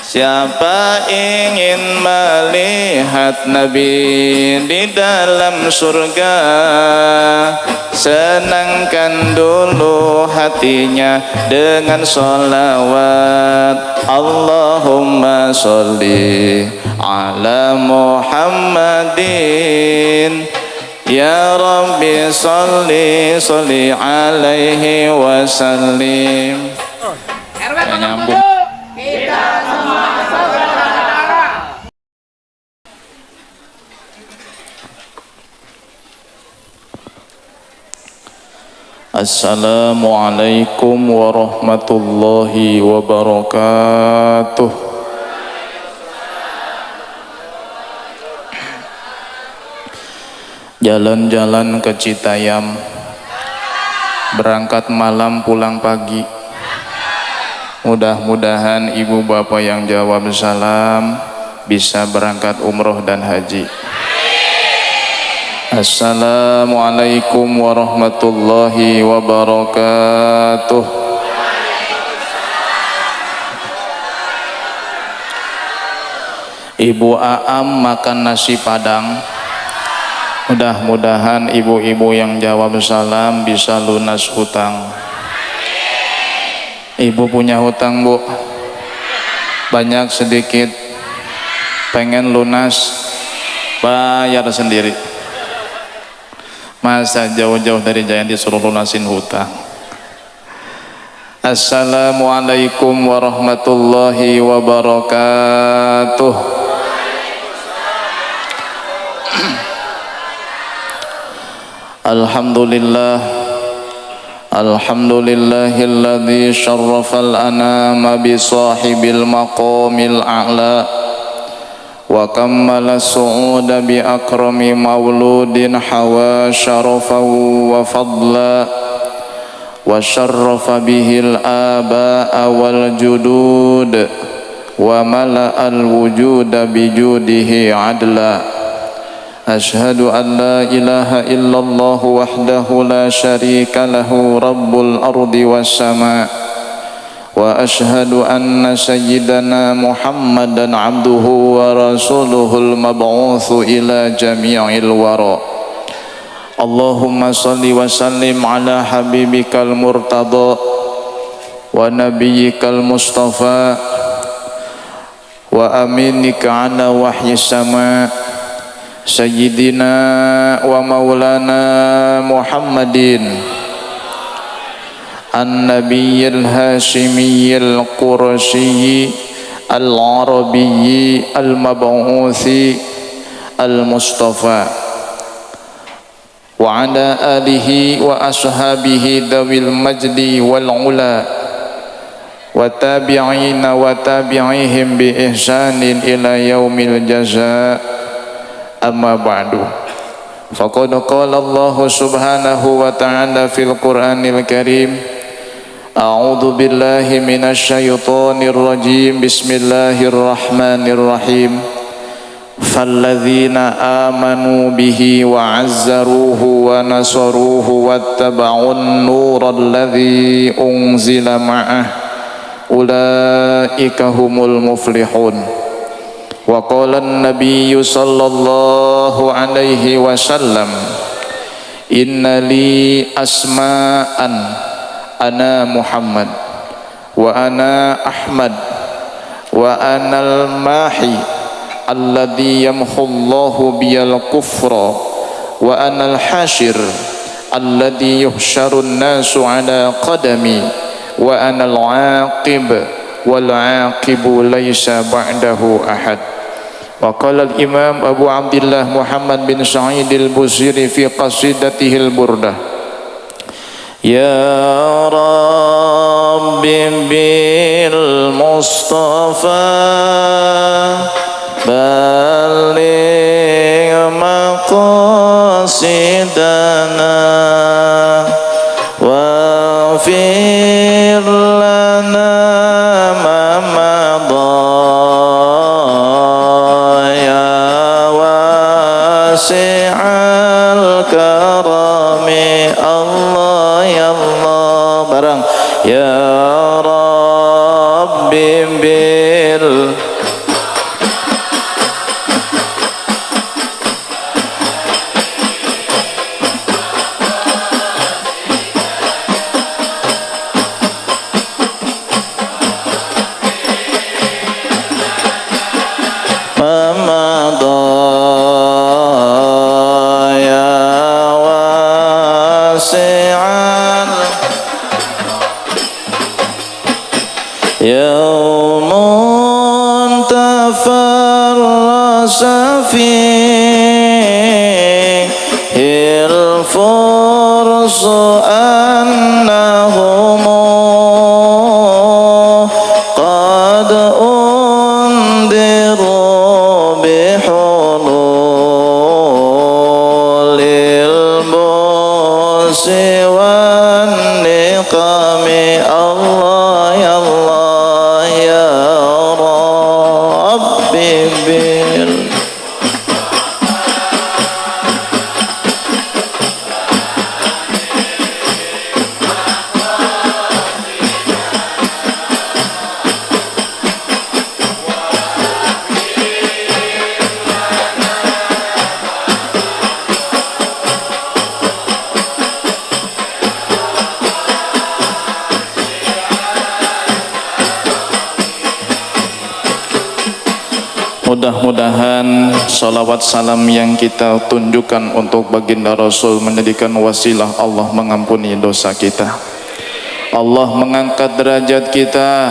Siapa ingin melihat Nabi di dalam surga, senangkan dulu hatinya dengan sholawat. Allahumma sholli ala Muhammadin, ya Rabbi sholli alaihi wasallim. Nyambung. Assalamualaikum warahmatullahi wabarakatuh. Jalan-jalan ke Citayam, berangkat malam pulang pagi. Mudah-mudahan ibu bapak yang jawab salam bisa berangkat umroh dan haji. Assalamualaikum warahmatullahi wabarakatuh. Ibu Aam makan nasi padang. Mudah-mudahan ibu-ibu yang jawab salam bisa lunas hutang. Ibu punya hutang, Bu? Banyak sedikit? Pengen lunas? Bayar sendiri. Masa jauh-jauh dari Jayan disuruh lunasin hutang? Assalamualaikum warahmatullahi wabarakatuh. Alhamdulillah, alhamdulillahilladzi syarrafal anama bi sahibil maqamil a'la wa kammala su'uda bi akrami mauludin hawa syarafahu wa fadla wa syarrafa bihil aba'a wal judud wa mala'al wujuda bi judihi adla. Ashhadu an la ilaha illallah wahdahu la syarika lahu rabbul ardi was sama'. Wa ashhadu anna sayyidana Muhammadan abduhu wa rasuluhul mab'utsu ila jami'il wara. Allahumma salli wa sallim ala habibikal murtada wa nabiyyikal mustafa wa aminika ala wahyi sama' sayyidina wa maulana Muhammadin an-nabiyyil hashimiyyil qurashiyyi al-arabiyyi al-mab'uthi al-mustafa wa ala alihi wa ashabihi dawil majdi wal ula wa tabi'ina wa tabi'ihim bi ihsanin ila yaumil jazaa. Amma ba'du. Faqad qala Allah subhanahu wa ta'ala fil Qur'anil Karim. A'udzu billahi minasy syaithanir rajim. Bismillahirrahmanirrahim. Falladzina amanu bihi wa 'azzaruhu wa nasaruhu wattaba'un nural ladzi unzila ma'ah ulaika humul muflihun. Wa qala an-nabiy sallallahu alaihi wasallam inna li asma'an ana Muhammad wa ana Ahmad wa ana al-mahi alladhi yamhu Allahu biyal kufra wa ana al-hashir alladhi yuhsharu an-nasu ala qadami wa ana al-aqib wal aqibu laysa ba'dahu ahad. Wa qala al-imam Abu Abdillah Muhammad bin Sa'id al-Busiri fi qasidatihi al-burdah. Ya Rabbi bil Mustafa baligh maqasidana wa fir lana ma madha wasi'al karami Allah ya Allah barang ya Rabbi bil فيه الفرس أنهم قد أنذروا بحلول البؤس والنقم الله يا الله يا ربي Mudah-mudahan salawat salam yang kita tunjukkan untuk baginda Rasul menjadikan wasilah Allah mengampuni dosa kita. Allah mengangkat derajat kita.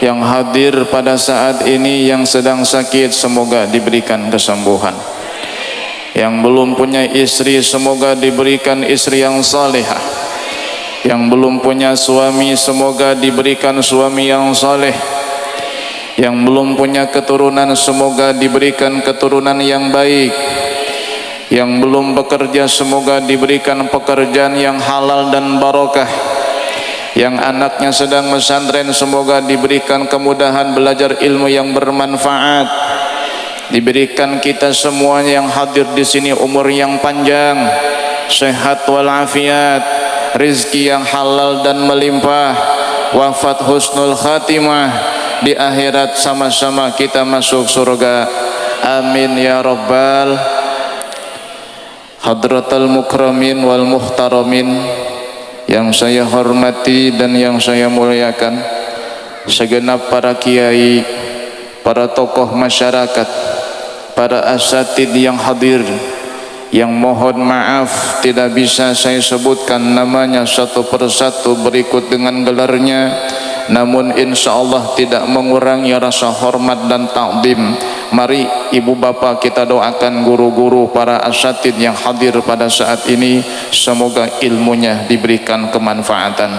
Yang hadir pada saat ini yang sedang sakit semoga diberikan kesembuhan. Yang belum punya istri semoga diberikan istri yang salehah. Yang belum punya suami semoga diberikan suami yang saleh. Yang belum punya keturunan semoga diberikan keturunan yang baik. Yang belum bekerja semoga diberikan pekerjaan yang halal dan barokah. Yang anaknya sedang pesantren semoga diberikan kemudahan belajar ilmu yang bermanfaat. Diberikan kita semuanya yang hadir di sini umur yang panjang, sehat walafiat, rezeki yang halal dan melimpah, wafat husnul khatimah. Di akhirat sama-sama kita masuk surga. Amin ya rabbal. Hadratal mukramin wal muhtaramin, yang saya hormati dan yang saya muliakan, segenap para kiai, para tokoh masyarakat, para asatid yang hadir, yang mohon maaf tidak bisa saya sebutkan namanya satu persatu berikut dengan gelarnya, namun insya Allah tidak mengurangi rasa hormat dan takdim. Mari ibu bapak kita doakan guru-guru para asatid yang hadir pada saat ini, semoga ilmunya diberikan kemanfaatan.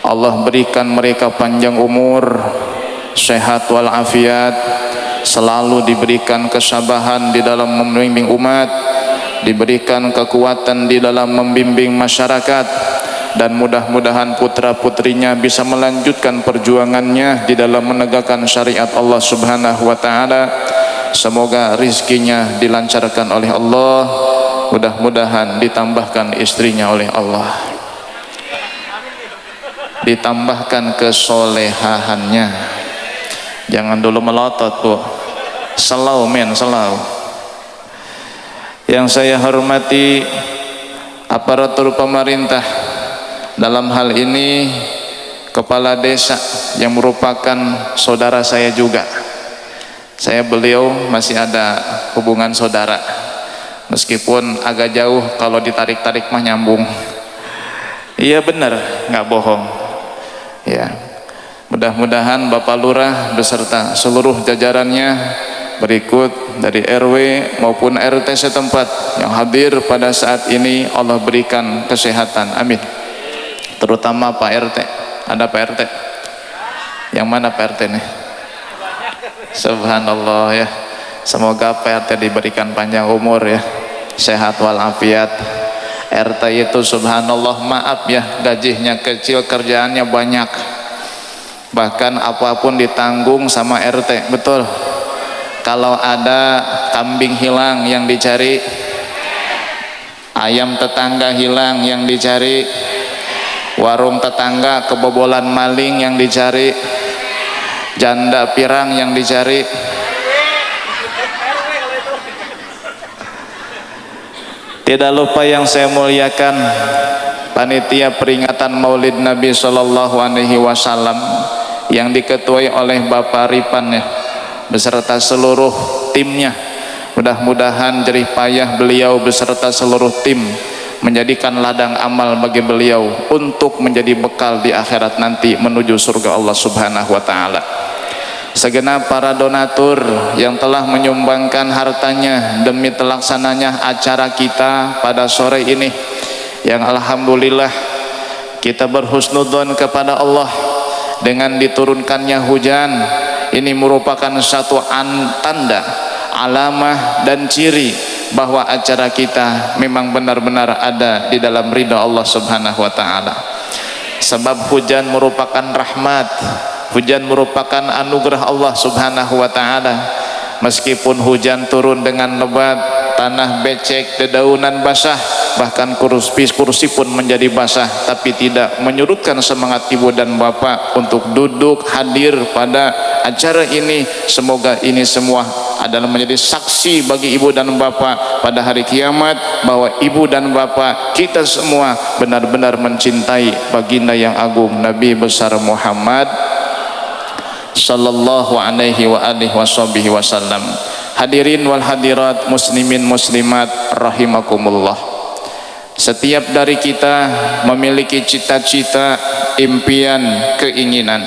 Allah berikan mereka panjang umur, sehat walafiat, selalu diberikan kesabaran di dalam membimbing umat, diberikan kekuatan di dalam membimbing masyarakat, dan mudah-mudahan putra-putrinya bisa melanjutkan perjuangannya di dalam menegakkan syariat Allah Subhanahu wa taala. Semoga rizkinya dilancarkan oleh Allah, mudah-mudahan ditambahkan istrinya oleh Allah, ditambahkan kesolehahannya. Jangan dulu melotot, Bu. Selau men, selau. Yang saya hormati aparatur pemerintah, dalam hal ini kepala desa yang merupakan saudara saya juga. Beliau masih ada hubungan saudara, meskipun agak jauh, kalau ditarik-tarik mah nyambung. Iya benar, nggak bohong. Ya, mudah-mudahan Bapak Lurah beserta seluruh jajarannya, berikut dari RW maupun RT setempat yang hadir pada saat ini, Allah berikan kesehatan, amin. Terutama Pak RT, ada Pak RT? Yang mana Pak RT nih? Subhanallah ya. Semoga Pak RT diberikan panjang umur ya, sehat walafiat. RT itu subhanallah, maaf ya, gajinya kecil, kerjaannya banyak, bahkan apapun ditanggung sama RT, betul. Kalau ada kambing hilang yang dicari, ayam tetangga hilang yang dicari, warung tetangga kebobolan maling yang dicari, janda pirang yang dicari. Tidak lupa yang saya muliakan, panitia peringatan Maulid Nabi Shallallahu Alaihi Wasallam yang diketuai oleh Bapak Ripan ya, beserta seluruh timnya. Mudah-mudahan jerih payah beliau beserta seluruh tim menjadikan ladang amal bagi beliau untuk menjadi bekal di akhirat nanti menuju surga Allah Subhanahu wa taala. segenap para donatur yang telah menyumbangkan hartanya demi terlaksananya acara kita pada sore ini, yang alhamdulillah kita berhusnudzon kepada Allah dengan diturunkannya hujan. Ini merupakan satu tanda, alamah dan ciri bahwa acara kita memang benar-benar ada di dalam ridha Allah Subhanahu wa taala. Sebab hujan merupakan rahmat, hujan merupakan anugerah Allah Subhanahu wa taala. Meskipun hujan turun dengan lebat, tanah becek, dedaunan basah, bahkan kursi pun menjadi basah, tapi tidak menyurutkan semangat ibu dan bapak untuk duduk hadir pada acara ini. Semoga ini semua adalah menjadi saksi bagi ibu dan bapak pada hari kiamat bahwa ibu dan bapak kita semua benar-benar mencintai baginda yang agung Nabi besar Muhammad sallallahu alaihi wa alihi wasallam. Hadirin wal hadirat, muslimin muslimat rahimakumullah. Setiap dari kita memiliki cita-cita, impian, keinginan.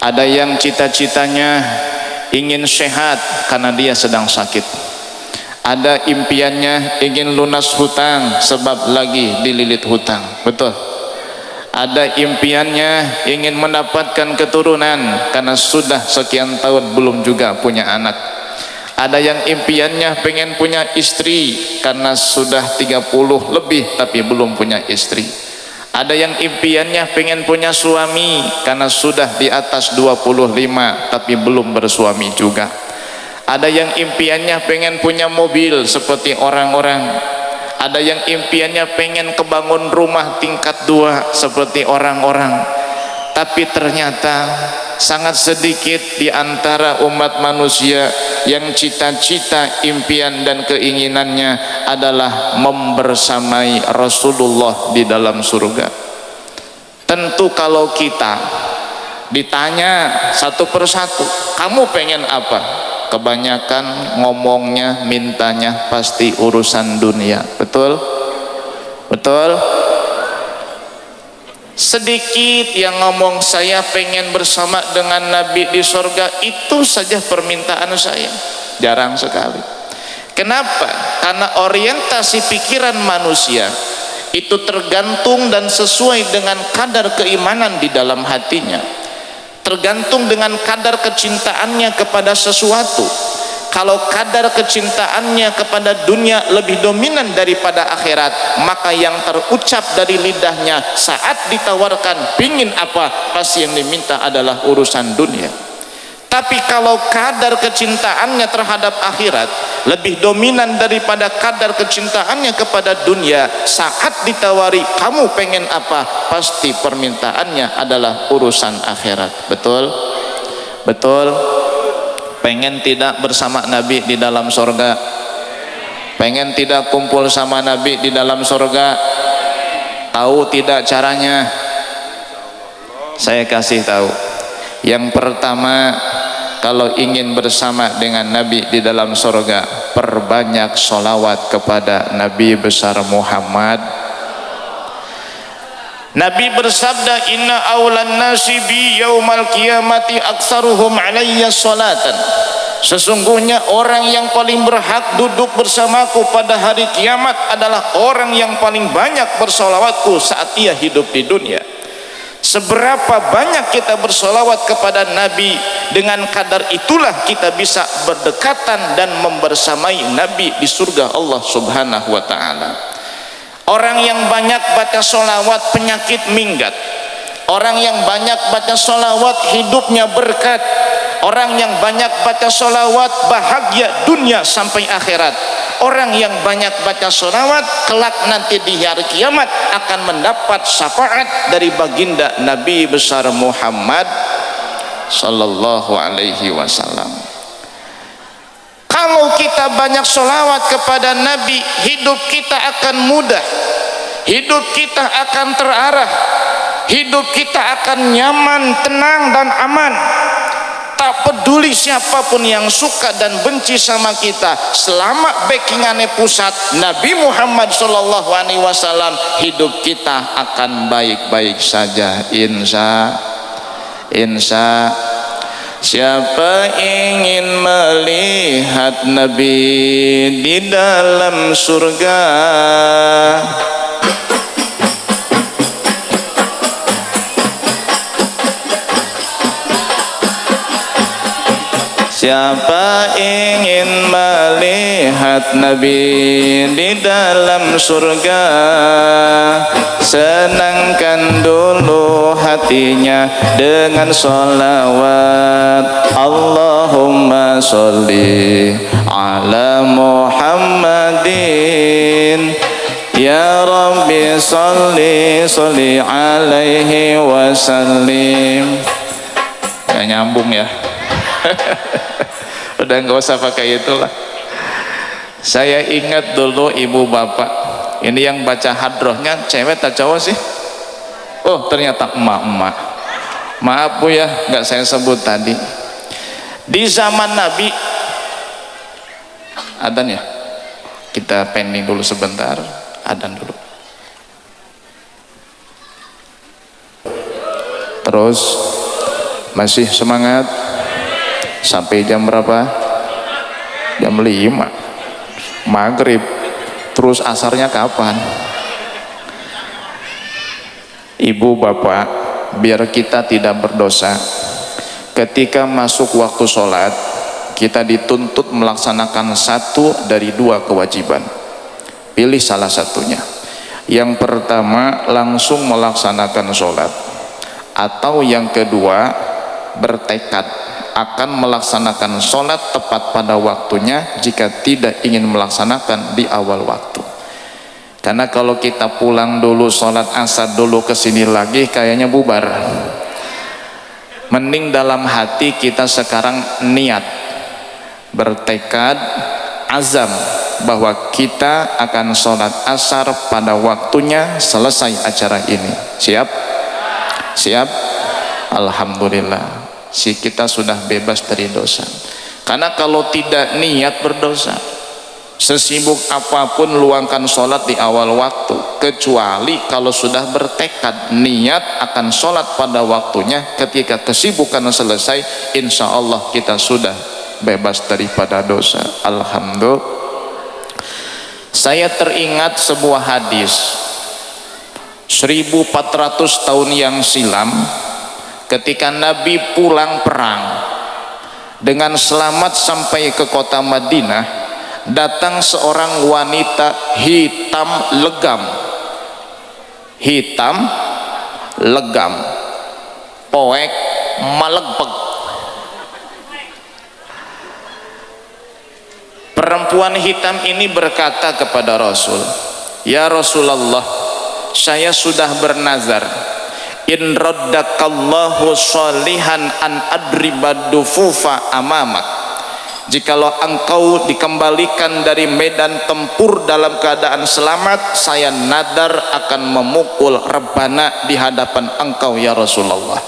Ada yang cita-citanya ingin sehat karena dia sedang sakit. Ada impiannya ingin lunas hutang sebab lagi dililit hutang. Betul. Ada impiannya ingin mendapatkan keturunan karena sudah sekian tahun belum juga punya anak. Ada yang impiannya pengen punya istri karena sudah 30 lebih tapi belum punya istri. Ada yang impiannya pengen punya suami karena sudah di atas 25 tapi belum bersuami juga. Ada yang impiannya pengen punya mobil seperti orang-orang. Ada yang impiannya pengen kebangun rumah tingkat 2 seperti orang-orang. Tapi ternyata sangat sedikit di antara umat manusia yang cita-cita, impian dan keinginannya adalah membersamai Rasulullah di dalam surga. Tentu kalau kita ditanya satu persatu, kamu pengen apa? Kebanyakan ngomongnya, mintanya pasti urusan dunia. Betul? Betul? Sedikit yang ngomong saya pengen bersama dengan Nabi di surga, itu saja permintaan saya. Jarang sekali. Kenapa? Karena orientasi pikiran manusia itu tergantung dan sesuai dengan kadar keimanan di dalam hatinya, tergantung dengan kadar kecintaannya kepada sesuatu. Kalau kadar kecintaannya kepada dunia lebih dominan daripada akhirat, maka yang terucap dari lidahnya saat ditawarkan pingin apa, pasti yang diminta adalah urusan dunia. Tapi kalau kadar kecintaannya terhadap akhirat lebih dominan daripada kadar kecintaannya kepada dunia, saat ditawari kamu pengen apa, pasti permintaannya adalah urusan akhirat. Betul? Betul? Pengen tidak bersama Nabi di dalam surga? Pengen tidak kumpul sama Nabi di dalam surga? Tahu tidak caranya? Saya kasih tahu. Yang pertama, kalau ingin bersama dengan Nabi di dalam surga, perbanyak sholawat kepada Nabi besar Muhammad. Nabi bersabda, inna awlan nasi bi yaumal qiyamati aktsaruhum alayya sholatan. Sesungguhnya orang yang paling berhak duduk bersamaku pada hari kiamat adalah orang yang paling banyak bersolawatku saat ia hidup di dunia. Seberapa banyak kita bersolawat kepada Nabi, dengan kadar itulah kita bisa berdekatan dan membersamai Nabi di surga Allah Subhanahu wa ta'ala. Orang yang banyak baca solawat penyakit minggat. Orang yang banyak baca solawat hidupnya berkat. Orang yang banyak baca solawat bahagia dunia sampai akhirat. Orang yang banyak baca solawat kelak nanti di hari kiamat akan mendapat syafaat dari baginda Nabi besar Muhammad sallallahu alaihi wasallam. Kalau kita banyak solawat kepada Nabi, hidup kita akan mudah, hidup kita akan terarah, hidup kita akan nyaman, tenang dan aman. Tak peduli siapapun yang suka dan benci sama kita, selama backingannya pusat Nabi Muhammad sallallahu alaihi wasallam, hidup kita akan baik-baik saja, insya. Siapa ingin melihat Nabi di dalam surga, siapa ingin melihat Nabi di dalam surga, senangkan dulu hatinya dengan sholawat. Allahumma sholli ala Muhammadin, ya Rabbi sholli sholli alaihi wasallim. Gak nyambung ya. Udah nggak usah pakai itulah. Saya ingat dulu ibu bapak ini yang baca hadrohnya cewek atau cowok sih? Oh ternyata emak-emak. Maaf bu ya nggak saya sebut tadi. Di zaman Nabi adzan ya, kita pending dulu sebentar, adzan dulu. Terus masih semangat sampai jam berapa? Jam 5 maghrib. Terus asarnya kapan? Ibu bapak, biar kita tidak berdosa, ketika masuk waktu sholat kita dituntut melaksanakan satu dari dua kewajiban. Pilih salah satunya. Yang pertama langsung melaksanakan sholat, atau yang kedua bertekad akan melaksanakan sholat tepat pada waktunya jika tidak ingin melaksanakan di awal waktu. Karena kalau kita pulang dulu sholat asar dulu kesini lagi kayaknya bubar. Mending dalam hati kita sekarang niat, bertekad, azam bahwa kita akan sholat asar pada waktunya selesai acara ini. Siap? Siap? Alhamdulillah, si kita sudah bebas dari dosa. Karena kalau tidak niat berdosa. Sesibuk apapun luangkan sholat di awal waktu, kecuali kalau sudah bertekad niat akan sholat pada waktunya. Ketika kesibukan selesai, insya Allah kita sudah bebas daripada dosa. Alhamdulillah. Saya teringat sebuah hadis 1400 tahun yang silam, ketika Nabi pulang perang dengan selamat sampai ke kota Madinah, datang seorang wanita hitam legam, poek malegpeg. Perempuan hitam ini berkata kepada Rasul, ya Rasulullah, saya sudah bernazar, in raddakallahu sholihan an adribadufufa amamak, jikalau engkau dikembalikan dari medan tempur dalam keadaan selamat, saya nadar akan memukul rebana di hadapan engkau ya Rasulullah.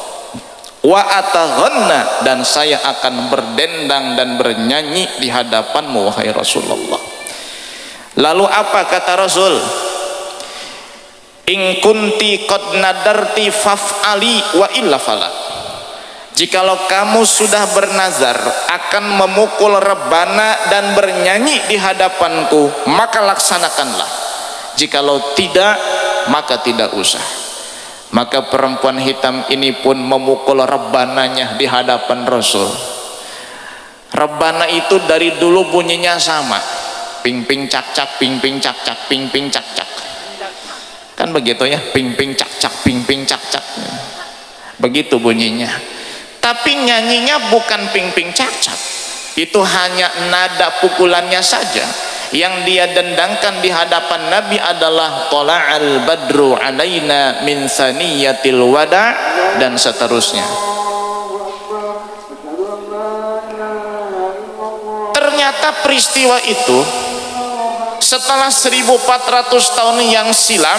Wa ataghanna, dan saya akan berdendang dan bernyanyi di hadapanmu wahai Rasulullah. Lalu apa kata Rasul? In kunti qad nadarti faf'ali wa illa fala. Jikalau kamu sudah bernazar akan memukul rebana dan bernyanyi di hadapanku, maka laksanakanlah. Jikalau tidak, maka tidak usah. Maka perempuan hitam ini pun memukul rebananya di hadapan Rasul. Rebana itu dari dulu bunyinya sama, ping ping cak cak, ping ping cak cak, ping ping cak cak. Kan begitu ya, ping ping cak cak, ping ping cak cak. Begitu bunyinya. Tapi nyanyinya bukan ping-ping cak-cak, itu hanya nada pukulannya saja. Yang dia dendangkan di hadapan Nabi adalah tala'al badru alaina min saniyatil wada, dan seterusnya. Ternyata peristiwa itu setelah 1400 tahun yang silam,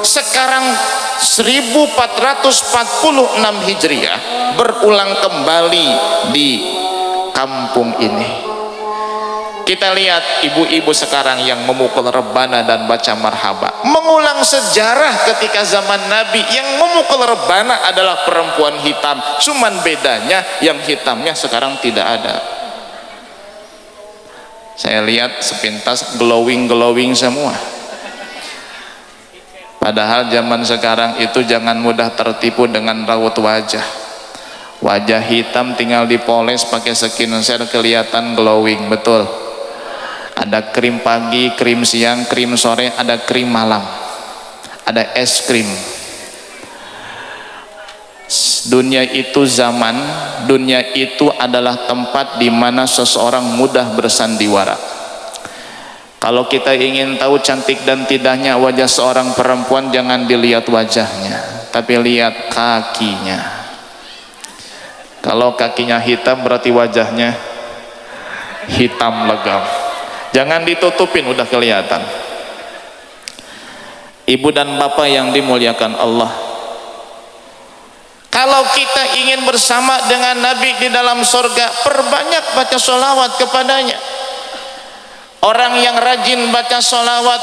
sekarang 1446 Hijriah berulang kembali di kampung ini. Kita lihat ibu-ibu sekarang yang memukul rebana dan baca marhaba, mengulang sejarah ketika zaman Nabi. Yang memukul rebana adalah perempuan hitam, cuman bedanya yang hitamnya sekarang tidak ada. Saya lihat sepintas glowing semua. Padahal zaman sekarang itu jangan mudah tertipu dengan raut wajah. Wajah hitam tinggal dipoles pakai skincare kelihatan glowing, betul. Ada krim pagi, krim siang, krim sore, ada krim malam, ada es krim. Dunia itu zaman, dunia itu adalah tempat di mana seseorang mudah bersandiwara. Kalau kita ingin tahu cantik dan tidaknya wajah seorang perempuan, jangan dilihat wajahnya, tapi lihat kakinya. Kalau kakinya hitam berarti wajahnya hitam legam. Jangan ditutupin, udah kelihatan. Ibu dan bapak yang dimuliakan Allah, kalau kita ingin bersama dengan Nabi di dalam surga, perbanyak baca sholawat kepadanya. Orang yang rajin baca sholawat,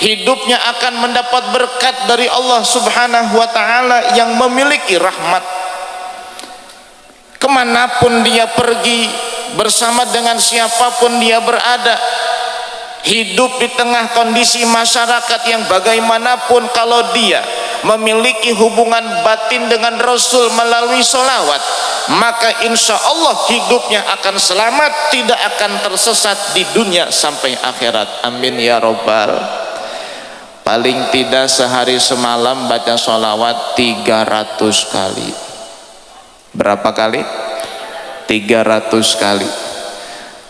hidupnya akan mendapat berkat dari Allah subhanahu wa ta'ala yang memiliki rahmat. Kemanapun dia pergi, bersama dengan siapapun dia berada, hidup di tengah kondisi masyarakat yang bagaimanapun, kalau dia memiliki hubungan batin dengan Rasul melalui sholawat, maka insya Allah hidupnya akan selamat, tidak akan tersesat di dunia sampai akhirat. Amin ya robbal. Paling tidak sehari semalam baca sholawat 300 kali. Berapa kali? 300 kali.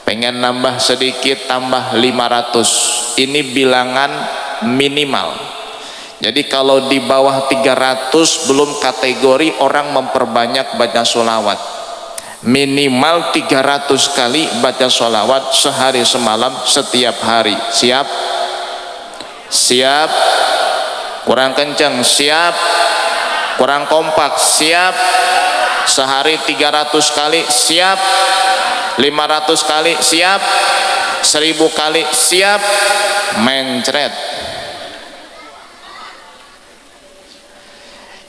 Pengen nambah sedikit, tambah 500. Ini bilangan minimal. Jadi kalau di bawah 300 belum kategori orang memperbanyak baca sholawat. Minimal 300 kali baca sholawat sehari semalam setiap hari. Siap? Siap? Kurang kencang. Siap? Kurang kompak. Siap? Sehari 300 kali. Siap? 500 kali. Siap? 1000 kali. Siap? Mencret.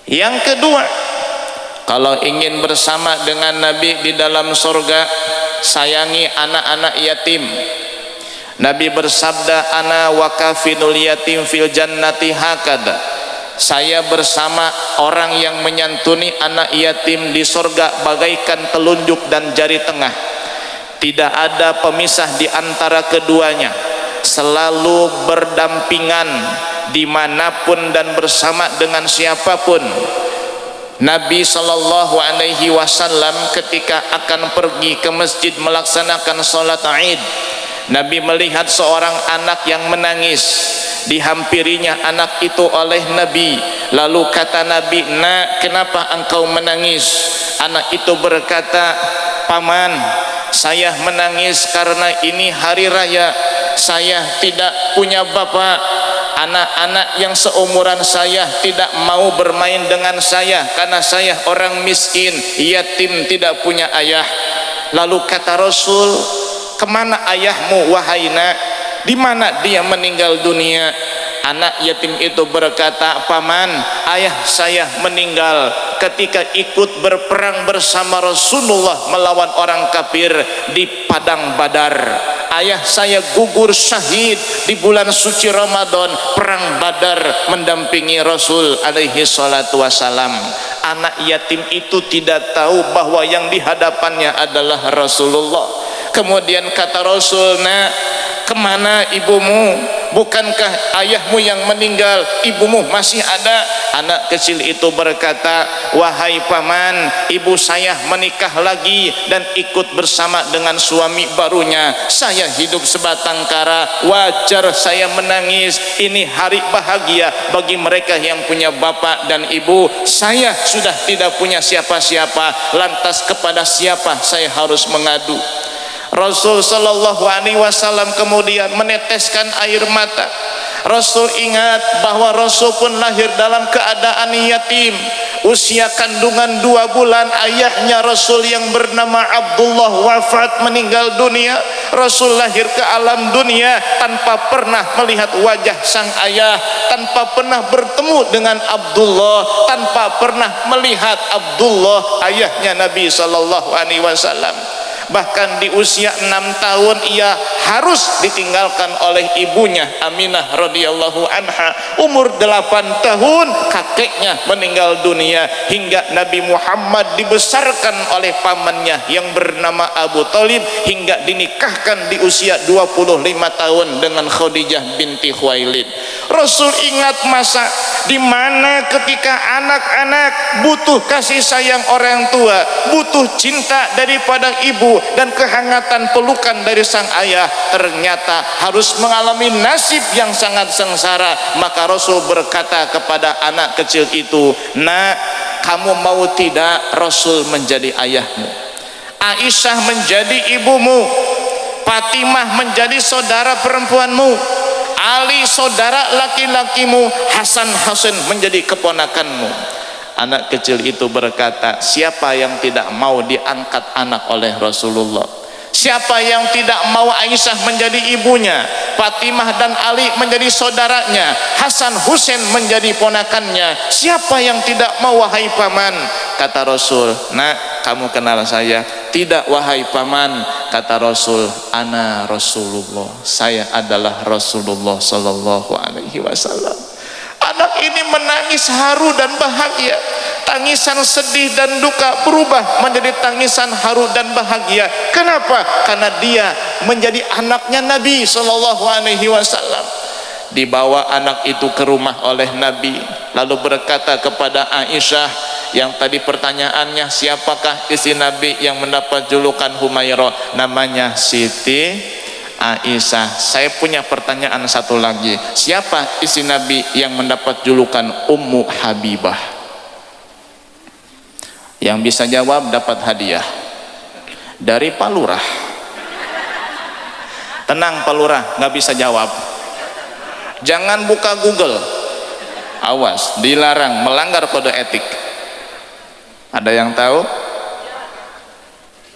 Yang kedua, kalau ingin bersama dengan Nabi di dalam surga, sayangi anak-anak yatim. Nabi bersabda, ana wa kafinul yatim fil jannati hakada. Saya bersama orang yang menyantuni anak yatim di surga bagaikan telunjuk dan jari tengah. Tidak ada pemisah di antara keduanya, selalu berdampingan dimanapun dan bersama dengan siapapun. Nabi Shallallahu Alaihi Wasallam ketika akan pergi ke masjid melaksanakan sholat Id, Nabi melihat seorang anak yang menangis. Dihampirinya anak itu oleh Nabi, lalu kata Nabi, "Nak, kenapa engkau menangis?" Anak itu berkata, "Paman, saya menangis karena ini hari raya, saya tidak punya bapak. Anak-anak yang seumuran saya tidak mau bermain dengan saya karena saya orang miskin, yatim, tidak punya ayah." Lalu kata Rasul, "Kemana ayahmu wahai nak? Di mana dia meninggal dunia?" Anak yatim itu berkata, "Paman, ayah saya meninggal ketika ikut berperang bersama Rasulullah melawan orang kafir di padang Badar. Ayah saya gugur syahid di bulan suci Ramadan perang Badar mendampingi Rasul alaihi salatu wassalam." Anak yatim itu tidak tahu bahwa yang di hadapannya adalah Rasulullah. Kemudian kata Rasul, "Nak, kemana ibumu? Bukankah ayahmu yang meninggal, ibumu masih ada?" Anak kecil itu berkata, "Wahai paman, ibu saya menikah lagi dan ikut bersama dengan suami barunya. Saya hidup sebatang kara, wajar saya menangis. Ini hari bahagia bagi mereka yang punya bapak dan ibu. Saya sudah tidak punya siapa-siapa, lantas kepada siapa saya harus mengadu?" Rasul Shallallahu Alaihi Wasallam kemudian meneteskan air mata. Rasul ingat bahwa Rasul pun lahir dalam keadaan yatim. Usia kandungan 2 bulan ayahnya Rasul yang bernama Abdullah wafat, meninggal dunia. Rasul lahir ke alam dunia tanpa pernah melihat wajah sang ayah, tanpa pernah bertemu dengan Abdullah, tanpa pernah melihat Abdullah ayahnya Nabi sallallahu alaihi wasallam. Bahkan di usia 6 tahun ia harus ditinggalkan oleh ibunya Aminah radhiyallahu anha. Umur 8 tahun kakeknya meninggal dunia, hingga Nabi Muhammad dibesarkan oleh pamannya yang bernama Abu Thalib hingga dinikahkan di usia 25 tahun dengan Khadijah binti Khuwailid. Rasul ingat masa di mana ketika anak-anak butuh kasih sayang orang tua, butuh cinta daripada ibu dan kehangatan pelukan dari sang ayah, ternyata harus mengalami nasib yang sangat sengsara. Maka Rasul berkata kepada anak kecil itu, "Nak, kamu mau tidak Rasul menjadi ayahmu, Aisyah menjadi ibumu, Fatimah menjadi saudara perempuanmu, Ali saudara laki-lakimu, Hasan Husain menjadi keponakanmu." Anak kecil itu berkata, siapa yang tidak mau diangkat anak oleh Rasulullah? Siapa yang tidak mau Aisyah menjadi ibunya, Fatimah dan Ali menjadi saudaranya, Hasan Husain menjadi ponakannya? Siapa yang tidak mau wahai paman? Kata Rasul, "Nak, kamu kenal saya?" "Tidak wahai paman." Kata Rasul, "Ana Rasulullah." Saya adalah Rasulullah sallallahu alaihi wasallam. Anak ini menangis haru dan bahagia. Tangisan sedih dan duka berubah menjadi tangisan haru dan bahagia. Kenapa? Karena dia menjadi anaknya Nabi sallallahu alaihi wasallam. Dibawa anak itu ke rumah oleh Nabi, lalu berkata kepada Aisyah yang tadi pertanyaannya, siapakah istri Nabi yang mendapat julukan Humairah? Namanya Siti Aisyah. Saya punya pertanyaan satu lagi, siapa istri Nabi yang mendapat julukan Ummu Habibah? Yang bisa jawab dapat hadiah dari Pak Lurah. Tenang Pak Lurah, nggak bisa jawab. Jangan buka Google, awas, dilarang, melanggar kode etik. Ada yang tahu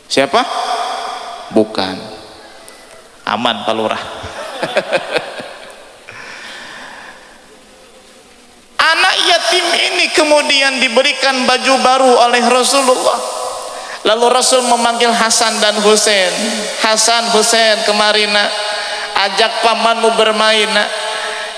siapa? Bukan. Aman Pak Lurah. Anak yatim ini kemudian diberikan baju baru oleh Rasulullah. Lalu Rasul memanggil Hasan dan Husain. "Hasan, Husain, kemari nak, ajak pamanmu bermain nak.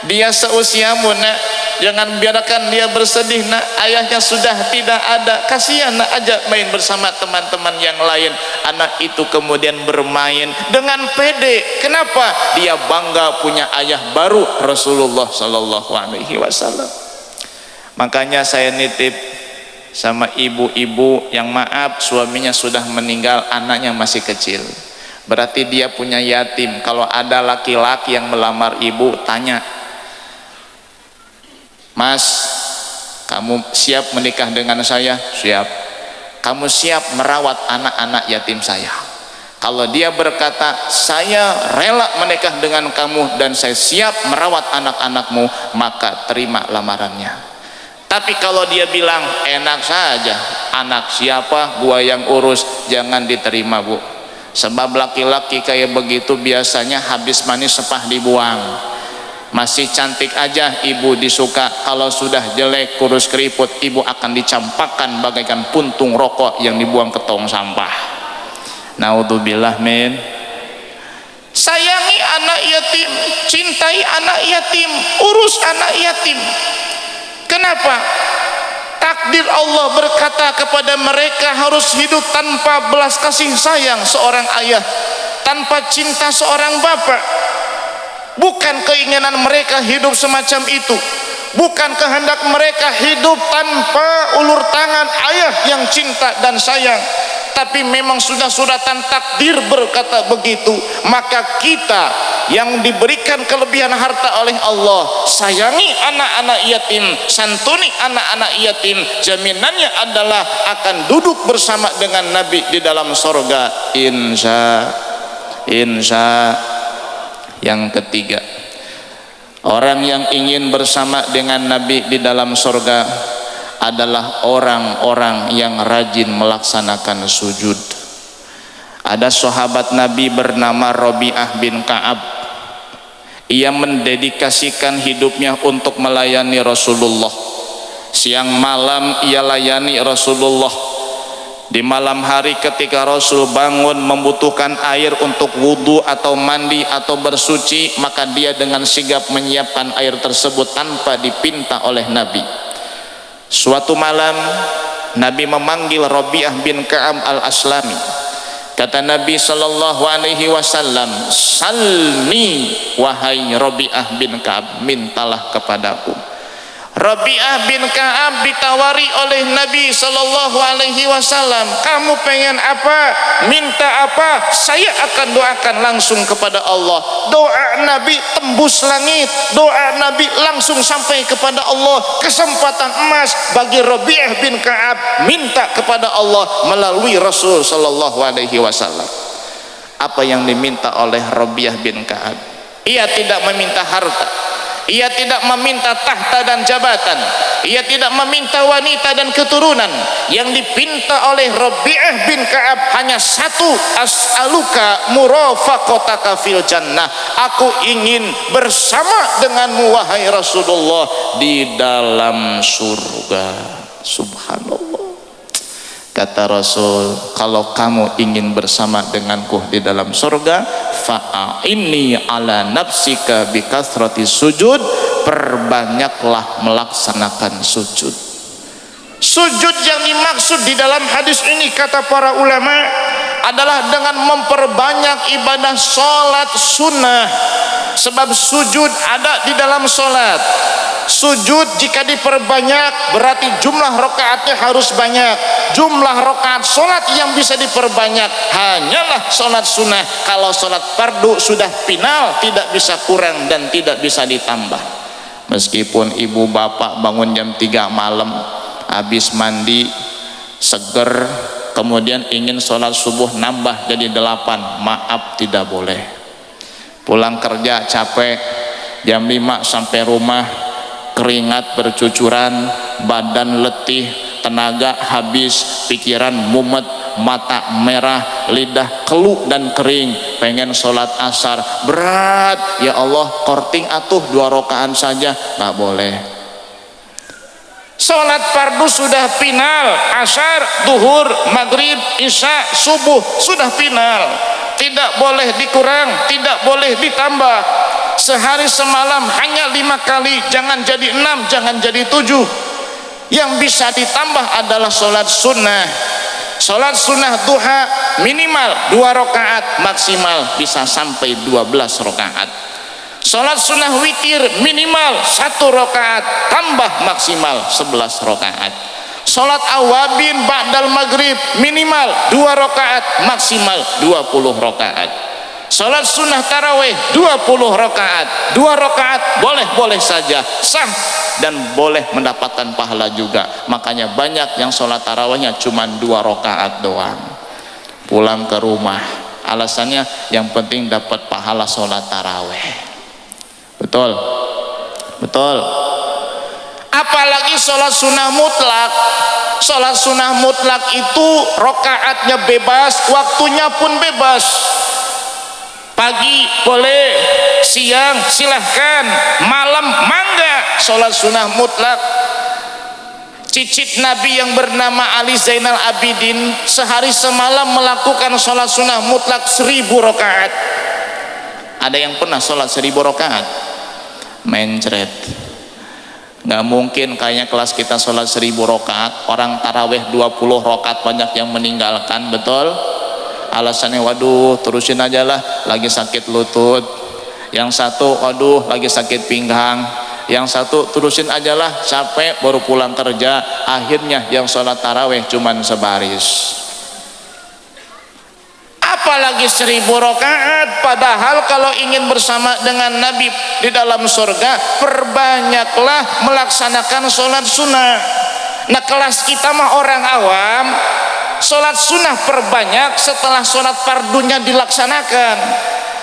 Dia seusiamu nak, jangan biarkan dia bersedih nak. Ayahnya sudah tidak ada, kasihan nak, ajak main bersama teman-teman yang lain." Anak itu kemudian bermain dengan pede. Kenapa? Dia bangga punya ayah baru, Rasulullah sallallahu alaihi wasallam. Makanya saya nitip sama ibu-ibu yang maaf suaminya sudah meninggal, anaknya masih kecil, berarti dia punya yatim. Kalau ada laki-laki yang melamar ibu, tanya, "Mas, kamu siap menikah dengan saya?" "Siap." "Kamu siap merawat anak-anak yatim saya?" Kalau dia berkata, "Saya rela menikah dengan kamu dan saya siap merawat anak-anakmu," maka terima lamarannya. Tapi kalau dia bilang, "Enak saja, anak siapa gua yang urus," jangan diterima bu. Sebab laki-laki kayak begitu biasanya habis manis sepah dibuang. Masih cantik aja ibu disuka, kalau sudah jelek kurus keriput ibu akan dicampakkan bagaikan puntung rokok yang dibuang ke tong sampah. Naudzubillah min. Sayangi anak yatim, cintai anak yatim, urus anak yatim. Kenapa? Takdir Allah berkata kepada mereka harus hidup tanpa belas kasih sayang seorang ayah, tanpa cinta seorang bapak. Bukan keinginan mereka hidup semacam itu, bukan kehendak mereka hidup tanpa ulur tangan ayah yang cinta dan sayang, tapi memang sudah suratan takdir berkata begitu. Maka kita yang diberikan kelebihan harta oleh Allah, sayangi anak-anak yatim, santuni anak-anak yatim, jaminannya adalah akan duduk bersama dengan Nabi di dalam sorga, insya. Yang ketiga, Orang yang ingin bersama dengan Nabi di dalam surga adalah orang-orang yang rajin melaksanakan sujud. Ada sahabat Nabi bernama Rabi'ah bin Ka'ab. Ia mendedikasikan hidupnya untuk melayani Rasulullah. Siang malam ia layani Rasulullah. Di malam hari ketika Rasul bangun membutuhkan air untuk wudhu atau mandi atau bersuci, maka dia dengan sigap menyiapkan air tersebut tanpa dipinta oleh Nabi. Suatu malam Nabi memanggil Rabi'ah bin Ka'ab al-Aslami. Kata Nabi sallallahu alaihi wasallam, "Salni wahai Rabi'ah bin Ka'ab, mintalah kepadaku." Rabi'ah bin Ka'ab ditawari oleh Nabi sallallahu alaihi wasallam, "Kamu pengen apa? Minta apa? Saya akan doakan langsung kepada Allah." Doa Nabi tembus langit, doa Nabi langsung sampai kepada Allah. Kesempatan emas bagi Rabi'ah bin Ka'ab minta kepada Allah melalui Rasul sallallahu alaihi wasallam. Apa yang diminta oleh Rabi'ah bin Ka'ab? Ia tidak meminta harta, ia tidak meminta tahta dan jabatan, ia tidak meminta wanita dan keturunan. Yang dipinta oleh Rabi'ah bin Ka'ab hanya satu, as'aluka murafaqataka fil jannah. Aku ingin bersama denganmu wahai Rasulullah di dalam surga. Subhanallah. Kata Rasul, kalau kamu ingin bersama denganku di dalam surga, fa'inni ala nafsika bikathrati sujud, perbanyaklah melaksanakan sujud. Sujud yang dimaksud di dalam hadis ini kata para ulama adalah dengan memperbanyak ibadah sholat sunnah. Sebab sujud ada di dalam sholat. Sujud jika diperbanyak berarti jumlah rakaatnya harus banyak. Jumlah rakaat sholat yang bisa diperbanyak hanyalah sholat sunnah. Kalau sholat fardu sudah final, tidak bisa kurang dan tidak bisa ditambah. Meskipun ibu bapak bangun jam 3 malam, habis mandi seger, kemudian ingin sholat subuh nambah jadi 8, maaf, tidak boleh. Pulang kerja capek, jam 5 sampai rumah keringat bercucuran, badan letih, tenaga habis, pikiran mumet, mata merah, lidah keluh dan kering, pengen sholat asar, berat, ya Allah, korting atuh 2 rakaat saja, nggak boleh. Sholat fardu sudah final, asar, duhur, maghrib, isya, subuh sudah final, tidak boleh dikurang, tidak boleh ditambah. Sehari semalam hanya 5 kali, jangan jadi 6, jangan jadi 7. Yang bisa ditambah adalah sholat sunnah. Sholat sunnah duha minimal 2 rakaat, maksimal bisa sampai 12 rakaat. Sholat sunnah witir minimal 1 rakaat, tambah maksimal 11 rakaat. Sholat awabin ba'dal maghrib minimal 2 rakaat, maksimal 20 rakaat. Sholat sunnah tarawih 20 rakaat, 2 rakaat boleh-boleh saja, sah dan boleh mendapatkan pahala juga. Makanya banyak yang sholat tarawihnya cuma 2 rakaat doang, pulang ke rumah, alasannya yang penting dapat pahala sholat tarawih. Betul? Betul. Apalagi sholat sunnah mutlak. Sholat sunnah mutlak itu rakaatnya bebas, waktunya pun bebas. Pagi boleh, siang silahkan, malam mangga. Sholat sunnah mutlak. Cicit Nabi yang bernama Ali Zainal Abidin sehari semalam melakukan sholat sunnah mutlak 1000 rakaat. Ada yang pernah sholat 1000 rakaat? Mencret. Nggak mungkin kayaknya kelas kita sholat 1000 rakaat, orang taraweh 20 rakaat banyak yang meninggalkan. Betul? Alasannya, waduh terusin aja lah, lagi sakit lutut. Yang satu, waduh lagi sakit pinggang. Yang satu, terusin aja lah, capek baru pulang kerja. Akhirnya yang sholat taraweh cuman sebaris. Apalagi 1000 rakaat. Padahal kalau ingin bersama dengan Nabi di dalam surga, perbanyaklah melaksanakan sholat sunnah. Nah kelas kita mah orang awam, sholat sunnah perbanyak setelah sholat fardunya dilaksanakan.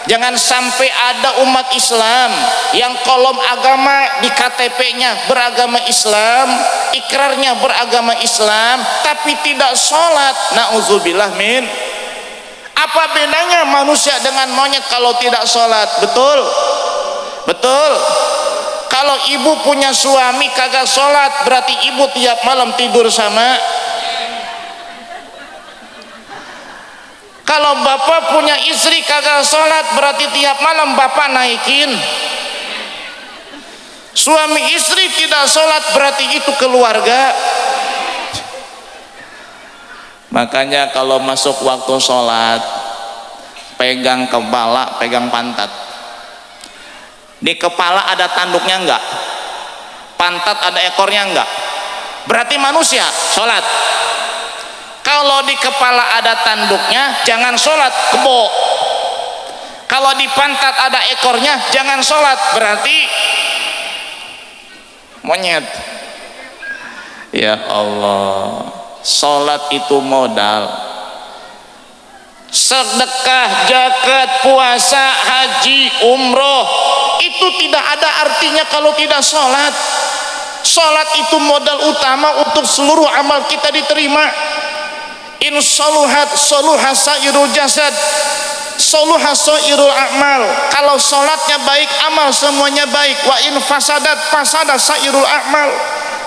Jangan sampai ada umat Islam yang kolom agama di KTP-nya beragama Islam, ikrarnya beragama Islam, tapi tidak sholat. Na'udzubillah min. Apa bedanya manusia dengan monyet kalau tidak sholat? Betul? Betul. Kalau ibu punya suami kagak sholat, berarti ibu tiap malam tidur sama. Kalau bapak punya istri kagak sholat, berarti tiap malam bapak naikin. Suami istri tidak sholat, berarti itu keluarga. Makanya kalau masuk waktu sholat, pegang kepala, pegang pantat. Di kepala ada tanduknya enggak? Pantat ada ekornya enggak? Berarti manusia sholat. Kalau di kepala ada tanduknya, jangan sholat, kebo. Kalau di pantat ada ekornya, jangan sholat, berarti monyet. Ya Allah, sholat itu modal. Sedekah, zakat, puasa, haji, umroh itu tidak ada artinya kalau tidak sholat. Sholat itu modal utama untuk seluruh amal kita diterima. In soluhat soluha sairul jasad, soluha sairul a'mal. Kalau sholatnya baik, amal semuanya baik. Wa in fasadat fasada sairul a'mal.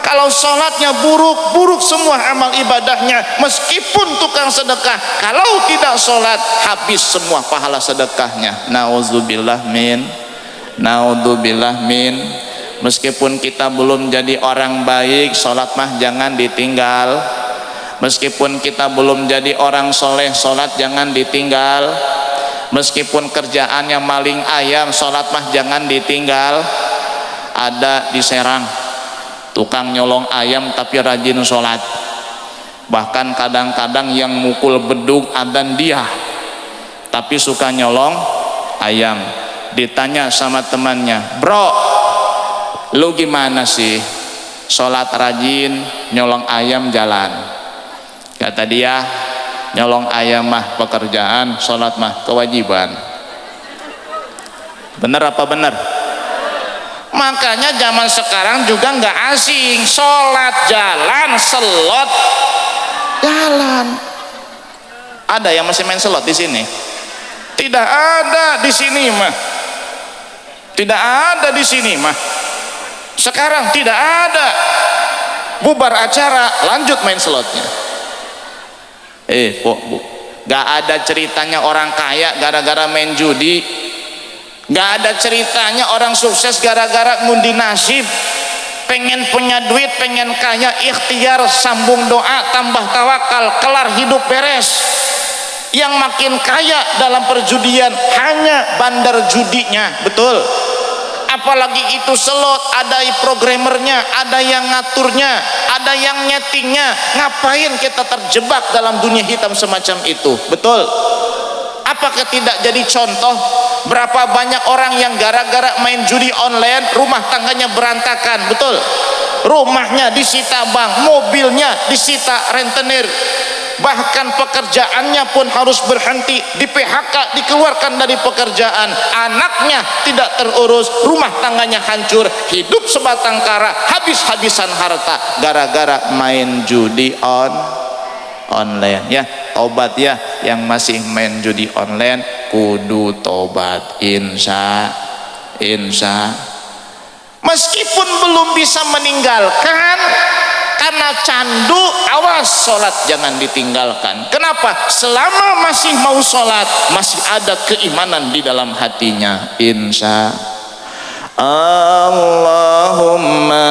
Kalau sholatnya buruk, buruk semua amal ibadahnya. Meskipun tukang sedekah, kalau tidak sholat, habis semua pahala sedekahnya. Na'udzubillah min. Na'udzubillah min. Meskipun kita belum jadi orang baik, sholat mah jangan ditinggal. Meskipun kita belum jadi orang soleh, sholat jangan ditinggal. Meskipun kerjaannya maling ayam, sholat mah jangan ditinggal. Ada di Serang tukang nyolong ayam tapi rajin sholat. Bahkan kadang-kadang yang mukul bedug adzan dia, tapi suka nyolong ayam. Ditanya sama temannya, bro, lu gimana sih? Sholat rajin, nyolong ayam jalan. Kata dia, nyolong ayam mah pekerjaan, sholat mah kewajiban. Bener apa bener? Makanya zaman sekarang juga nggak asing, sholat jalan, selot jalan. Ada yang masih main selot di sini? Tidak ada di sini mah. Tidak ada di sini mah. Sekarang tidak ada. Bubar acara, lanjut main selotnya. Bu, nggak ada ceritanya orang kaya gara-gara main judi. Nggak ada ceritanya orang sukses gara-gara ngundi nasib. Pengen punya duit, pengen kaya, ikhtiar, sambung doa, tambah tawakal, kelar hidup beres. Yang makin kaya dalam perjudian hanya bandar judinya, betul? Apalagi itu slot, ada programmernya, ada yang ngaturnya, ada yang nyetingnya. Ngapain kita terjebak dalam dunia hitam semacam itu, betul? Apakah tidak jadi contoh? Berapa banyak orang yang gara-gara main judi online rumah tangganya berantakan, betul? Rumahnya disita bank, mobilnya disita rentenir, bahkan pekerjaannya pun harus berhenti, di PHK, dikeluarkan dari pekerjaan, anaknya tidak terurus, rumah tangganya hancur, hidup sebatang kara, habis-habisan harta gara-gara main judi online. Ya, tobat ya yang masih main judi online, kudu tobat, insya. Meskipun belum bisa meninggalkan karena candu, awas, sholat jangan ditinggalkan. Kenapa? Selama masih mau sholat, masih ada keimanan di dalam hatinya, insya. Allahumma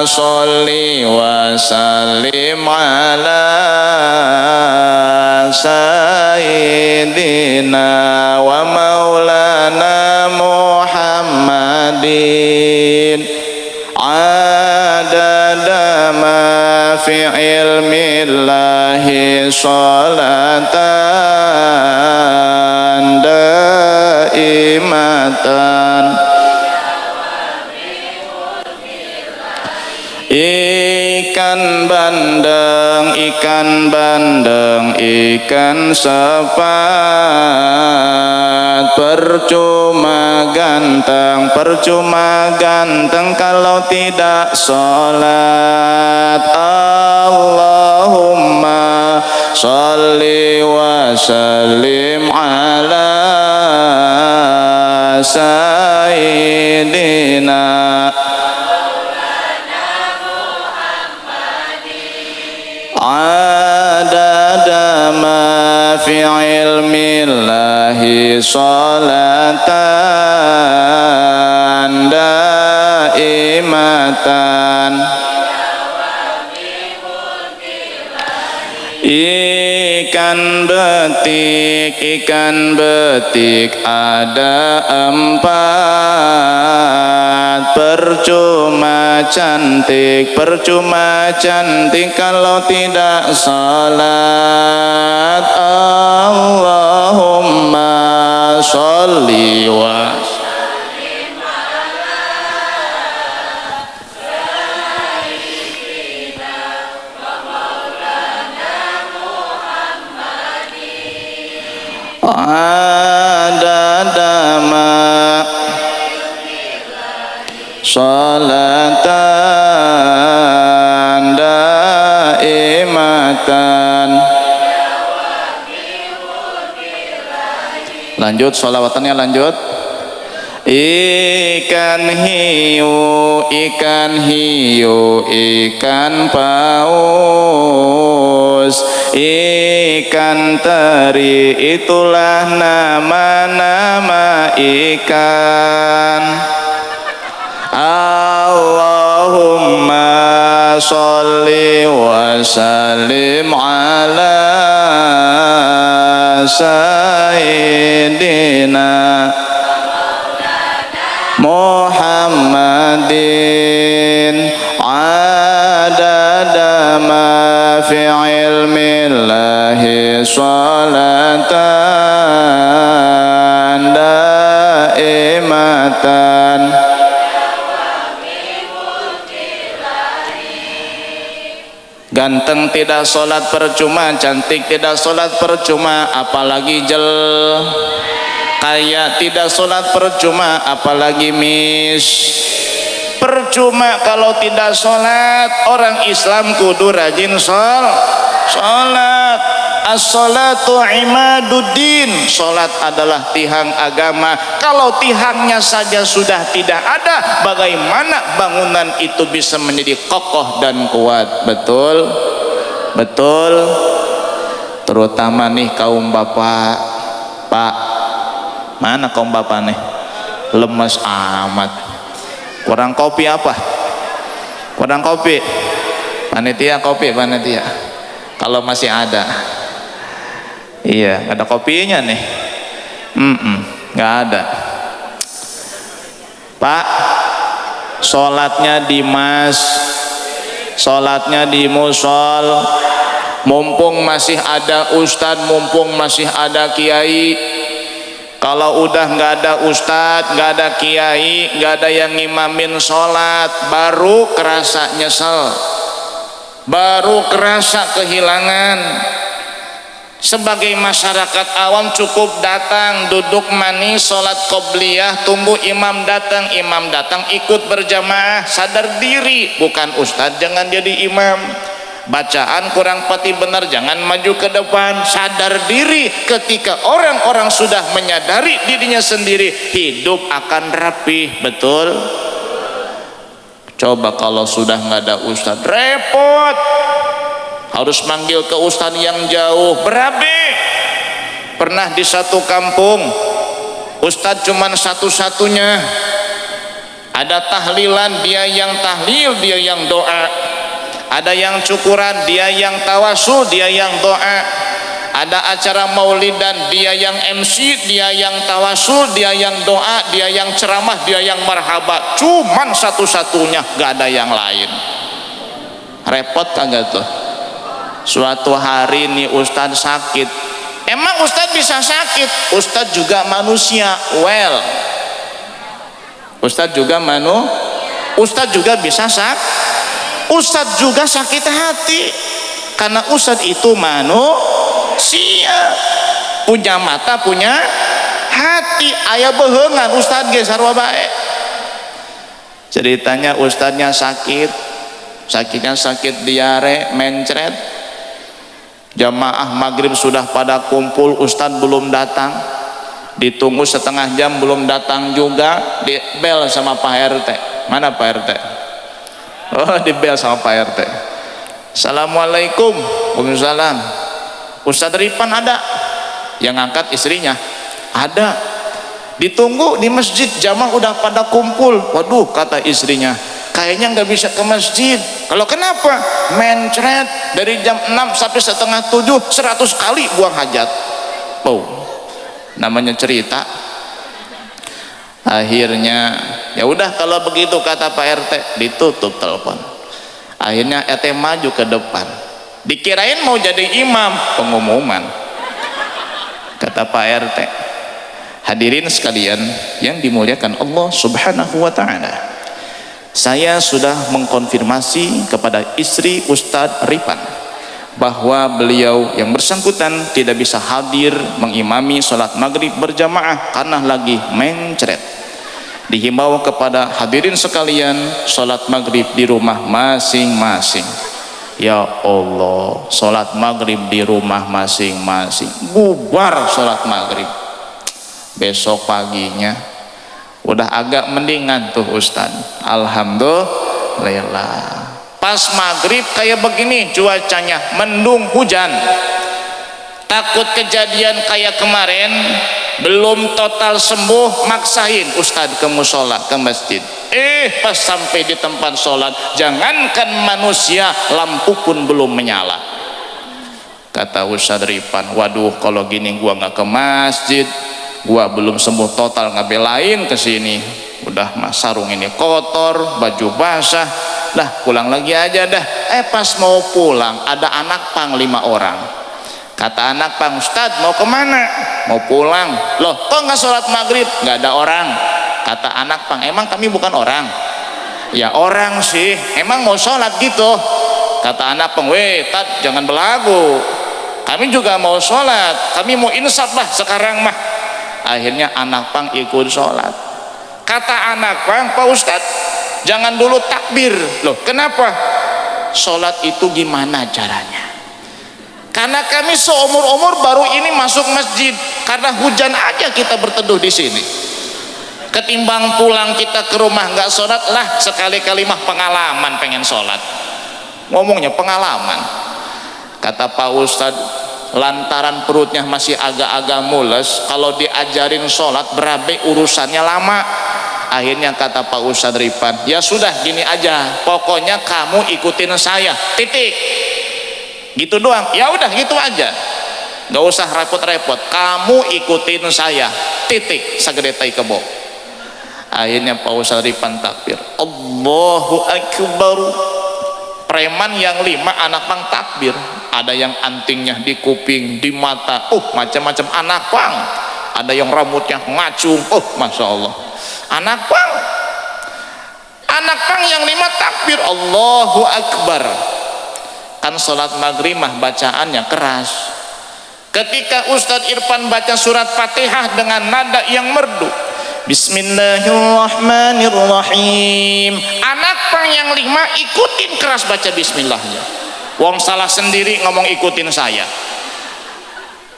sholli wa sallim ala sayyidina wa maulana Muhammadin adada ma fi ilmillahi sholatan daimatan. Ikan bandeng, ikan bandeng, ikan sepat percuma ganteng kalau tidak sholat. Allahumma sholli wa sallim ala sayyidina adada ma fi ilmillahi sholatan daimatan ikan betik ada 4 percuma cantik kalau tidak salat. Allahumma sholli wa adadama sholatan daimatan. Lanjut sholawatannya, lanjut. Ikan hiu, ikan paus, ikan teri, itulah nama-nama ikan. Allahumma sholli wa sallim ala sayyidina Muhammadin adada ma fi ilmillahi sholatan daimatan. Ganteng tidak sholat percuma, cantik tidak sholat percuma, apalagi kaya tidak sholat percuma, apalagi percuma kalau tidak sholat. Orang Islam kudu rajin sholat. As-sholatu imaduddin, sholat adalah tihang agama. Kalau tihangnya saja sudah tidak ada, bagaimana bangunan itu bisa menjadi kokoh dan kuat? Betul? Terutama nih kaum bapak. Pak, mana kaum bapak nih? Lemes amat. Kurang kopi apa? Kurang kopi? Panitia kopi, panitia. Kalau masih ada. Iya, ada kopinya nih. Nggak ada. Pak, sholatnya di sholatnya di musol. Mumpung masih ada ustadz, mumpung masih ada kiai. Kalau udah nggak ada ustadz, nggak ada kiai, nggak ada yang ngimamin sholat, baru kerasa nyesel, baru kerasa kehilangan. Sebagai masyarakat awam cukup datang, duduk manis, sholat qobliyah, tunggu imam datang ikut berjamaah, sadar diri, bukan ustadz jangan jadi imam. Bacaan kurang pati benar, jangan maju ke depan, sadar diri. Ketika orang-orang sudah menyadari dirinya sendiri, hidup akan rapi. Betul? Coba kalau sudah nggak ada ustadz, repot. Harus manggil ke ustadz yang jauh, berabe. Pernah di satu kampung, ustadz cuman satu-satunya. Ada tahlilan, dia yang tahlil, dia yang doa. Ada yang cukuran, dia yang tawasul, dia yang doa. Ada acara maulidan, dia yang MC, dia yang tawasul, dia yang doa, dia yang ceramah, dia yang marhabat. Cuman satu-satunya, gak ada yang lain. Repot kagak tuh? Suatu hari nih ustadz sakit. Emang ustadz bisa sakit? Ustadz juga manusia. Ustadz juga ustadz juga bisa sakit. Ustadz juga sakit hati. Karena ustadz itu manusia, punya mata, punya hati aya behengan ustad ge sarua bae. Ceritanya ustadnya sakitnya sakit diare mencret, jamaah maghrib sudah pada kumpul, ustad belum datang, ditunggu setengah jam belum datang juga, di bel sama Pak RT. Mana Pak RT? Oh, di bel sama Pak RT. Assalamualaikum. Waalaikumsalam. Ustadz Ripan ada? Yang ngangkat istrinya ada. Ditunggu di masjid, jamaah udah pada kumpul. Waduh, kata istrinya, kayaknya nggak bisa ke masjid. Kalau kenapa? Mencret dari jam 6 sampai setengah 7 100 kali buang hajat. Oh, namanya cerita. Akhirnya ya udah kalau begitu kata Pak RT, ditutup telepon. Akhirnya RT maju ke depan, dikirain mau jadi imam pengumuman. Kata Pak RT, hadirin sekalian yang dimuliakan Allah Subhanahu wa ta'ala, saya sudah mengkonfirmasi kepada istri Ustadz Ripan bahwa beliau yang bersangkutan tidak bisa hadir mengimami sholat maghrib berjamaah karena lagi mencret. Dihimbau kepada hadirin sekalian sholat maghrib di rumah masing-masing. Ya Allah, sholat maghrib di rumah masing-masing, bubar sholat maghrib. Besok paginya udah agak mendingan tuh Ustaz, alhamdulillah. Pas maghrib kayak begini cuacanya, mendung hujan, takut kejadian kayak kemarin, belum total sembuh, maksain Ustadz ke musola, ke masjid. Pas sampai di tempat sholat, jangankan manusia, lampu pun belum menyala. Kata Ustadz Ripan, waduh kalau gini gua nggak ke masjid, gua belum sembuh total, ngabelain ke sini. Udah mas sarung ini kotor, baju basah, lah pulang lagi aja dah. Pas mau pulang ada anak pang 5 orang. Kata anak pang, Ustadz mau kemana? Mau pulang. Loh kok nggak sholat maghrib? Nggak ada orang. Kata anak pang, emang kami bukan orang? Ya orang sih, emang mau sholat gitu. Kata anak pang, weh Tad jangan belagu, kami juga mau sholat, kami mau insaf lah sekarang mah. Akhirnya anak pang ikut sholat. Kata anak pang, Pak Ustadz jangan dulu takbir. Loh kenapa? Sholat itu gimana caranya? Karena kami seumur-umur baru ini masuk masjid, karena hujan aja kita berteduh di sini. Ketimbang pulang kita ke rumah nggak sholat, lah sekali-kali mah pengalaman pengen sholat. Ngomongnya pengalaman. Kata Pak Ustadz, lantaran perutnya masih agak-agak mules, kalau diajarin sholat berabe urusannya lama. Akhirnya kata Pak Ustadz Ripan, ya sudah gini aja, pokoknya kamu ikutin saya, titik. Gitu doang, ya udah gitu aja, nggak usah repot-repot, kamu ikutin saya, titik, sagedetai kebo. Akhirnya Pak Ustadz Ripan takbir, Allahu Akbar. Preman yang 5 anak pang takbir, ada yang antingnya di kuping, di mata, macam-macam anak pang. Ada yang rambutnya ngacung, masya Allah. Anak pang yang 5 takbir, Allahu Akbar. Kan sholat maghrib mah bacaannya keras. Ketika Ustadz Irfan baca surat Fatihah dengan nada yang merdu, Bismillahirrahmanirrahim, anak pang yang 5 ikutin keras baca bismillahnya. Wong salah sendiri ngomong ikutin saya.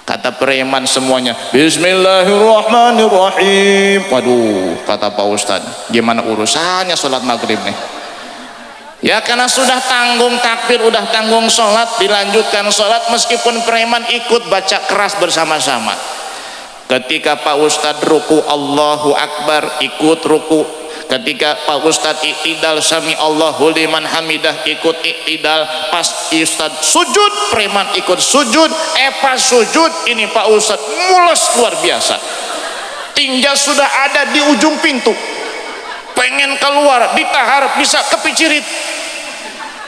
Kata preman semuanya, Bismillahirrahmanirrahim. Waduh, kata Pak Ustadz, gimana urusannya sholat maghrib nih? Ya karena sudah tanggung takbir, udah tanggung sholat, dilanjutkan sholat meskipun preman ikut baca keras bersama-sama. Ketika Pak Ustadz ruku, Allahu Akbar, ikut ruku. Ketika Pak Ustadz i'tidal, sami Allahu liman hamidah, ikut i'tidal. Pas Ustadz sujud, preman ikut sujud. Pas sujud ini Pak Ustadz mules luar biasa, tinja sudah ada di ujung pintu, pengen keluar, ditahar bisa kepicirit.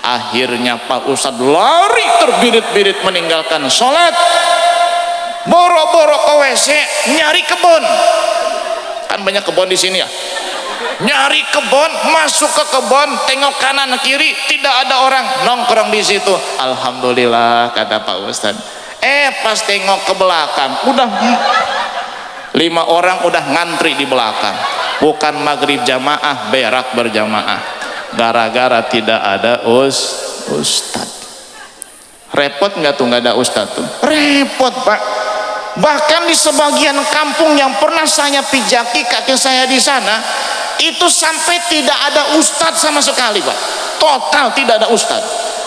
Akhirnya Pak Ustadz lari terbirit-birit meninggalkan sholat, boro-boro ke WC nyari kebun. Kan banyak kebun di sini ya. Nyari kebun, masuk ke kebun, tengok kanan kiri tidak ada orang, nongkrong di situ. Alhamdulillah kata Pak Ustadz. Pas tengok ke belakang, udah 5 orang udah ngantri di belakang, bukan maghrib jamaah, berak berjamaah, gara-gara tidak ada ustad. Repot nggak tuh nggak ada ustad tuh? Repot Pak. Bahkan di sebagian kampung yang pernah saya pijaki kakek saya di sana, itu sampai tidak ada ustad sama sekali Pak. Total tidak ada ustad.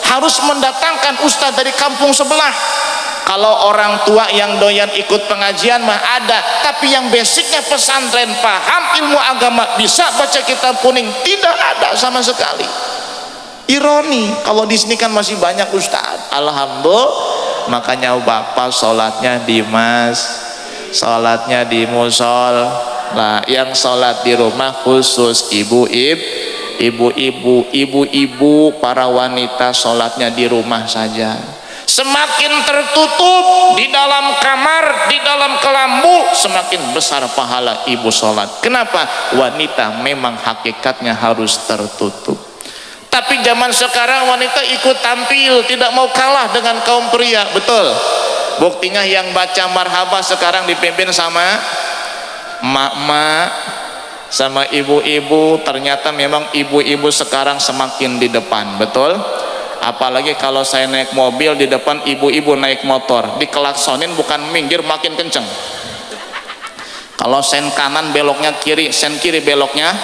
Harus mendatangkan ustad dari kampung sebelah. Kalau orang tua yang doyan ikut pengajian mah ada, tapi yang basicnya pesantren, paham ilmu agama, bisa baca kitab kuning, tidak ada sama sekali. Ironi, kalau di sini kan masih banyak ustaz. Alhamdulillah, makanya bapak sholatnya di sholatnya di musol. Nah, yang sholat di rumah khusus ibu-ibu, para wanita sholatnya di rumah saja. Semakin tertutup di dalam kamar, di dalam kelambu, semakin besar pahala ibu sholat. Kenapa? Wanita memang hakikatnya harus tertutup. Tapi zaman sekarang wanita ikut tampil, tidak mau kalah dengan kaum pria. Betul. Buktinya yang baca marhabah sekarang dipimpin sama emak-emak, sama ibu-ibu. Ternyata memang ibu-ibu sekarang semakin di depan. Betul. Apalagi kalau saya naik mobil, di depan ibu-ibu naik motor, dikelaksonin bukan minggir, makin kenceng. Kalau sen kanan beloknya kiri, sen kiri beloknya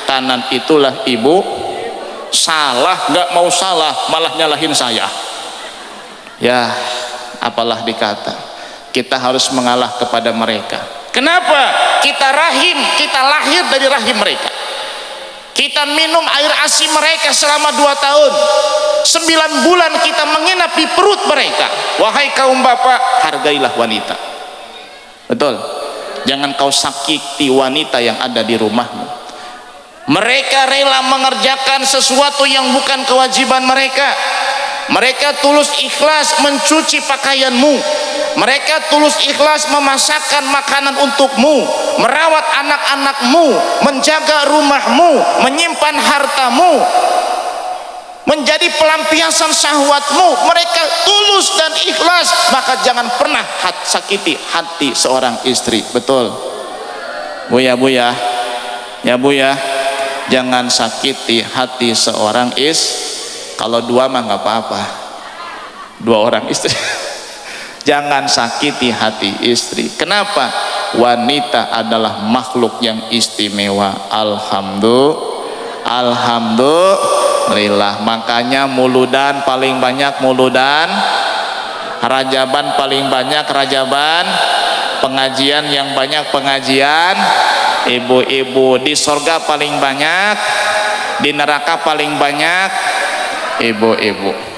kanan, itulah ibu. Salah nggak mau salah, malah nyalahin saya. Ya, apalah dikata, kita harus mengalah kepada mereka. Kenapa? Kita lahir dari rahim mereka. Kita minum air ASI mereka selama 2 tahun. 9 bulan kita menginap di perut mereka. Wahai kaum bapak, hargailah wanita. Betul. Jangan kau sakiti wanita yang ada di rumahmu. Mereka rela mengerjakan sesuatu yang bukan kewajiban mereka. Mereka tulus ikhlas mencuci pakaianmu. Mereka tulus ikhlas memasakkan makanan untukmu, merawat anak-anakmu, menjaga rumahmu, menyimpan hartamu, menjadi pelampiasan syahwatmu. Mereka tulus dan ikhlas. Maka jangan pernah sakiti hati seorang istri. Betul Bu ya, ya Bu ya, jangan sakiti hati seorang kalau 2 mah nggak apa-apa, 2 orang istri. Jangan sakiti hati istri. Kenapa? Wanita adalah makhluk yang istimewa. Alhamdulillah. Makanya muludan paling banyak muludan, rajaban paling banyak rajaban, pengajian yang banyak pengajian, ibu-ibu. Di sorga paling banyak, di neraka paling banyak ibu-ibu.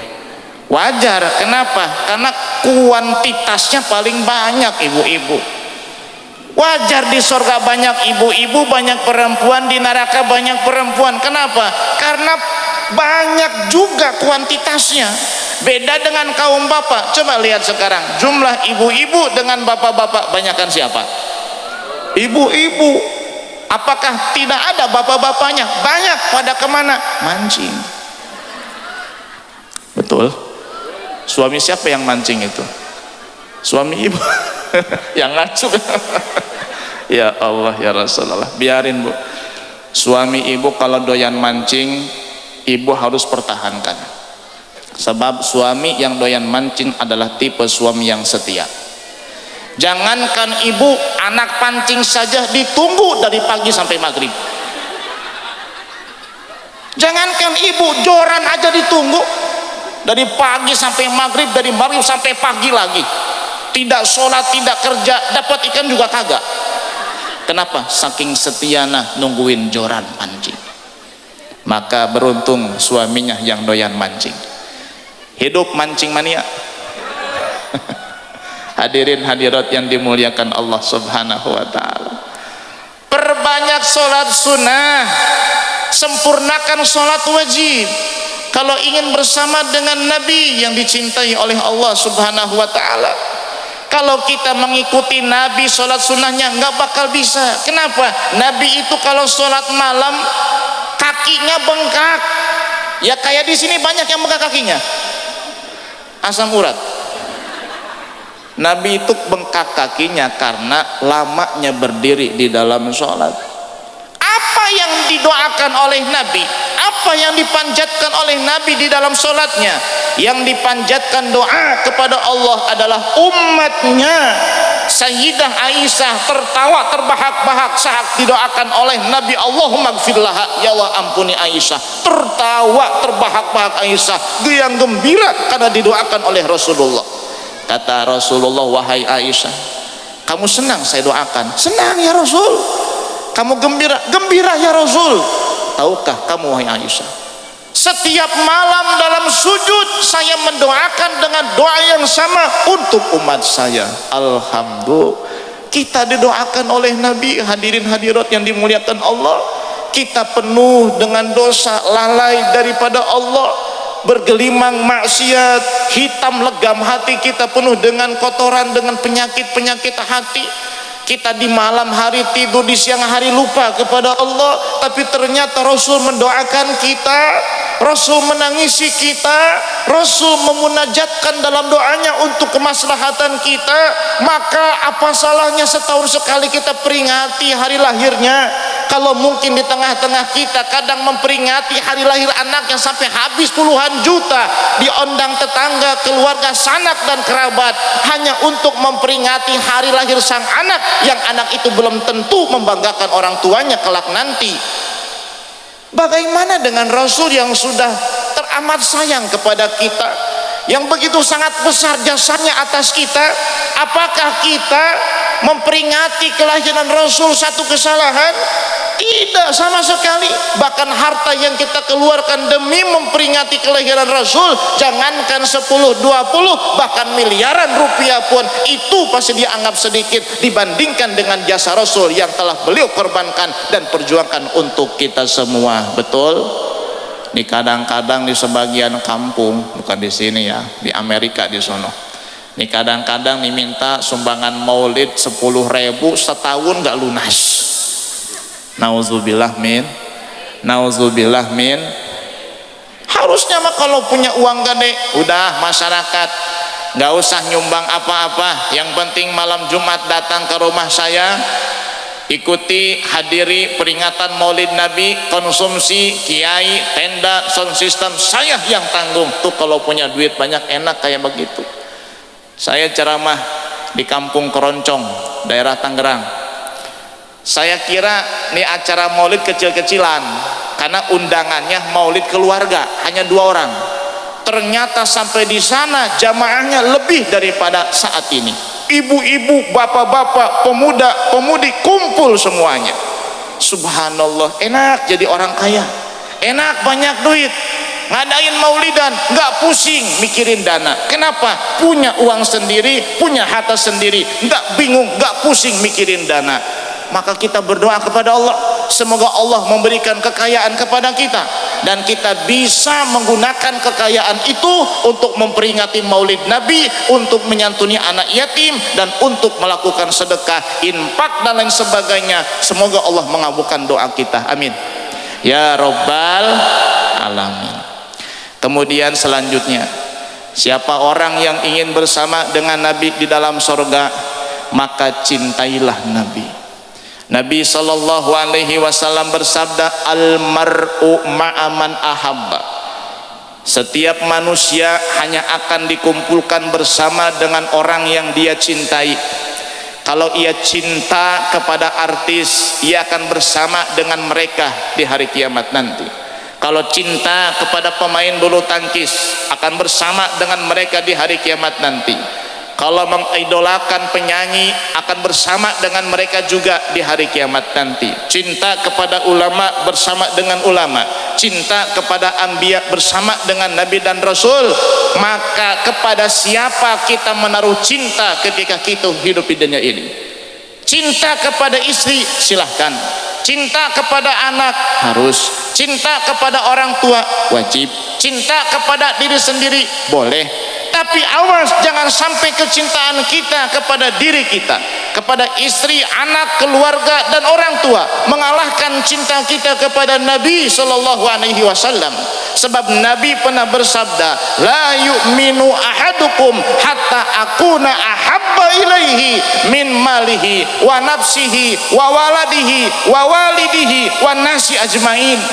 Wajar. Kenapa? Karena kuantitasnya paling banyak ibu-ibu. Wajar di sorga banyak ibu-ibu, banyak perempuan, di neraka banyak perempuan. Kenapa? Karena banyak juga kuantitasnya. Beda dengan kaum bapak. Coba lihat sekarang, jumlah ibu-ibu dengan bapak-bapak, banyakan siapa? Ibu-ibu. Apakah tidak ada bapak-bapaknya? Banyak. Pada kemana? Mancing. Betul. Suami siapa yang mancing itu? Suami ibu. Yang ngacu. Ya Allah ya Rasulullah, biarin Bu. Suami ibu kalau doyan mancing, ibu harus pertahankan. Sebab suami yang doyan mancing adalah tipe suami yang setia. Jangankan ibu, anak pancing saja ditunggu dari pagi sampai maghrib. Jangankan ibu, joran aja ditunggu dari pagi sampai maghrib, dari maghrib sampai pagi lagi. Tidak sholat, tidak kerja, dapat ikan juga kagak. Kenapa? Saking setiana nungguin joran pancing. Maka beruntung suaminya yang doyan mancing. Hidup mancing mania. Hadirin hadirat yang dimuliakan Allah Subhanahu wa ta'ala, perbanyak sholat sunnah, sempurnakan sholat wajib. Kalau ingin bersama dengan Nabi yang dicintai oleh Allah Subhanahu wa ta'ala. Kalau kita mengikuti Nabi, sholat sunnahnya nggak bakal bisa. Kenapa? Nabi itu kalau sholat malam kakinya bengkak. Ya kayak di sini banyak yang bengkak kakinya. Asam urat. Nabi itu bengkak kakinya karena lamanya berdiri di dalam sholat. Apa yang didoakan oleh Nabi, apa yang dipanjatkan oleh Nabi di dalam sholatnya? Yang dipanjatkan doa kepada Allah adalah umatnya. Sayyidah Aisyah tertawa terbahak-bahak saat didoakan oleh Nabi, Allahumma gfirlaha, ya Allah ampuni Aisyah. Tertawa terbahak-bahak Aisyah, yang gembira karena didoakan oleh Rasulullah. Kata Rasulullah, wahai Aisyah, kamu senang saya doakan? Senang ya Rasul. Kamu gembira? Gembira ya Rasul. Tahukah kamu wahai Aisyah, setiap malam dalam sujud saya mendoakan dengan doa yang sama untuk umat saya. Alhamdulillah, kita didoakan oleh Nabi. Hadirin hadirat yang dimuliakan Allah, kita penuh dengan dosa, lalai daripada Allah, bergelimang maksiat, hitam legam hati kita, penuh dengan kotoran, dengan penyakit-penyakit hati. Kita di malam hari tidur, di siang hari lupa kepada Allah, tapi ternyata Rasul mendoakan kita, Rasul menangisi kita, Rasul memunajatkan dalam doanya untuk kemaslahatan kita. Maka apa salahnya setahun sekali kita peringati hari lahirnya? Kalau mungkin di tengah-tengah kita kadang memperingati hari lahir anak yang sampai habis puluhan juta, diundang tetangga, keluarga, sanak dan kerabat hanya untuk memperingati hari lahir sang anak, yang anak itu belum tentu membanggakan orang tuanya kelak nanti. Bagaimana dengan Rasul yang sudah teramat sayang kepada kita, yang begitu sangat besar jasanya atas kita? Apakah kita memperingati kelahiran Rasul satu kesalahan? Tidak sama sekali. Bahkan harta yang kita keluarkan demi memperingati kelahiran Rasul, jangankan 10, 20, bahkan miliaran rupiah pun itu pasti dianggap sedikit dibandingkan dengan jasa Rasul yang telah beliau korbankan dan perjuangkan untuk kita semua. Betul? Di kadang-kadang di sebagian kampung, bukan di sini ya, di Amerika di sono, ini kadang-kadang diminta sumbangan maulid 10.000 setahun gak lunas. Nauzubillah min, nauzubillah min. Harusnya mah kalau punya uang gede, udah masyarakat gak usah nyumbang apa-apa, yang penting malam Jumat datang ke rumah saya, ikuti, hadiri peringatan maulid Nabi, konsumsi, kiai, tenda, sound system, saya yang tanggung. Tuh kalau punya duit banyak enak kayak begitu. Saya ceramah di Kampung Keroncong, daerah Tangerang. Saya kira ini acara maulid kecil-kecilan, karena undangannya maulid keluarga, hanya 2 orang. Ternyata sampai di sana jamaahnya lebih daripada saat ini. Ibu-ibu, bapak-bapak, pemuda, pemudi kumpul semuanya. Subhanallah, enak jadi orang kaya, enak banyak duit, ngadain maulidan, nggak pusing mikirin dana. Kenapa? Punya uang sendiri, punya harta sendiri, nggak bingung, nggak pusing mikirin dana. Maka kita berdoa kepada Allah, semoga Allah memberikan kekayaan kepada kita, dan kita bisa menggunakan kekayaan itu untuk memperingati maulid Nabi, untuk menyantuni anak yatim, dan untuk melakukan sedekah, infak dan lain sebagainya. Semoga Allah mengabulkan doa kita, amin ya Rabbal alamin. Kemudian selanjutnya, siapa orang yang ingin bersama dengan Nabi di dalam surga, maka cintailah Nabi. Nabi sallallahu alaihi wasallam bersabda, al-mar'u ma'aman ahabba. Setiap manusia hanya akan dikumpulkan bersama dengan orang yang dia cintai. Kalau ia cinta kepada artis, ia akan bersama dengan mereka di hari kiamat nanti. Kalau cinta kepada pemain bulu tangkis, akan bersama dengan mereka di hari kiamat nanti. Kalau mengidolakan penyanyi, akan bersama dengan mereka juga di hari kiamat nanti. Cinta kepada ulama, bersama dengan ulama. Cinta kepada anbiya, bersama dengan nabi dan rasul. Maka kepada siapa kita menaruh cinta ketika kita hidup di dunia ini? Cinta kepada istri, silahkan. Cinta kepada anak, harus. Cinta kepada orang tua, wajib. Cinta kepada diri sendiri, boleh. Tapi awas jangan sampai kecintaan kita kepada diri kita, kepada istri, anak, keluarga dan orang tua mengalahkan cinta kita kepada Nabi sallallahu alaihi wasallam. Sebab Nabi pernah bersabda, la yu'minu ahadukum hatta akuna ahabba ilaihi min malihi wa nafsihi wa waladihi wa walidihi wa nasi ajmain.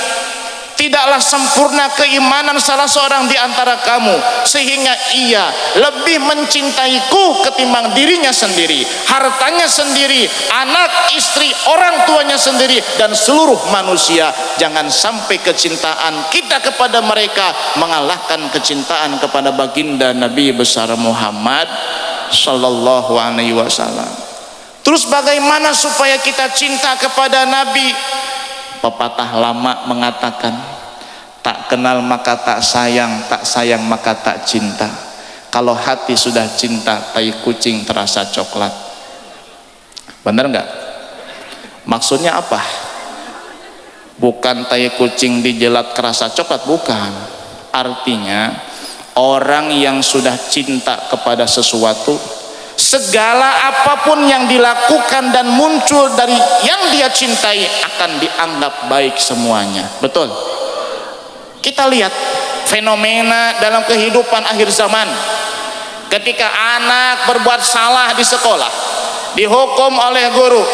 Tidaklah sempurna keimanan salah seorang di antara kamu sehingga ia lebih mencintaiku ketimbang dirinya sendiri, hartanya sendiri, anak, istri, orang tuanya sendiri dan seluruh manusia. Jangan sampai kecintaan kita kepada mereka mengalahkan kecintaan kepada baginda Nabi besar Muhammad sallallahu alaihi wasallam. Terus bagaimana supaya kita cinta kepada Nabi? Pepatah lama mengatakan, tak kenal maka tak sayang maka tak cinta. Kalau hati sudah cinta, tai kucing terasa coklat. Benar nggak? Maksudnya apa? Bukan tai kucing dijelat kerasa coklat, bukan. Artinya orang yang sudah cinta kepada sesuatu, segala apapun yang dilakukan dan muncul dari yang dia cintai akan dianggap baik semuanya. Betul? Kita lihat fenomena dalam kehidupan akhir zaman. Ketika anak berbuat salah di sekolah, dihukum oleh guru,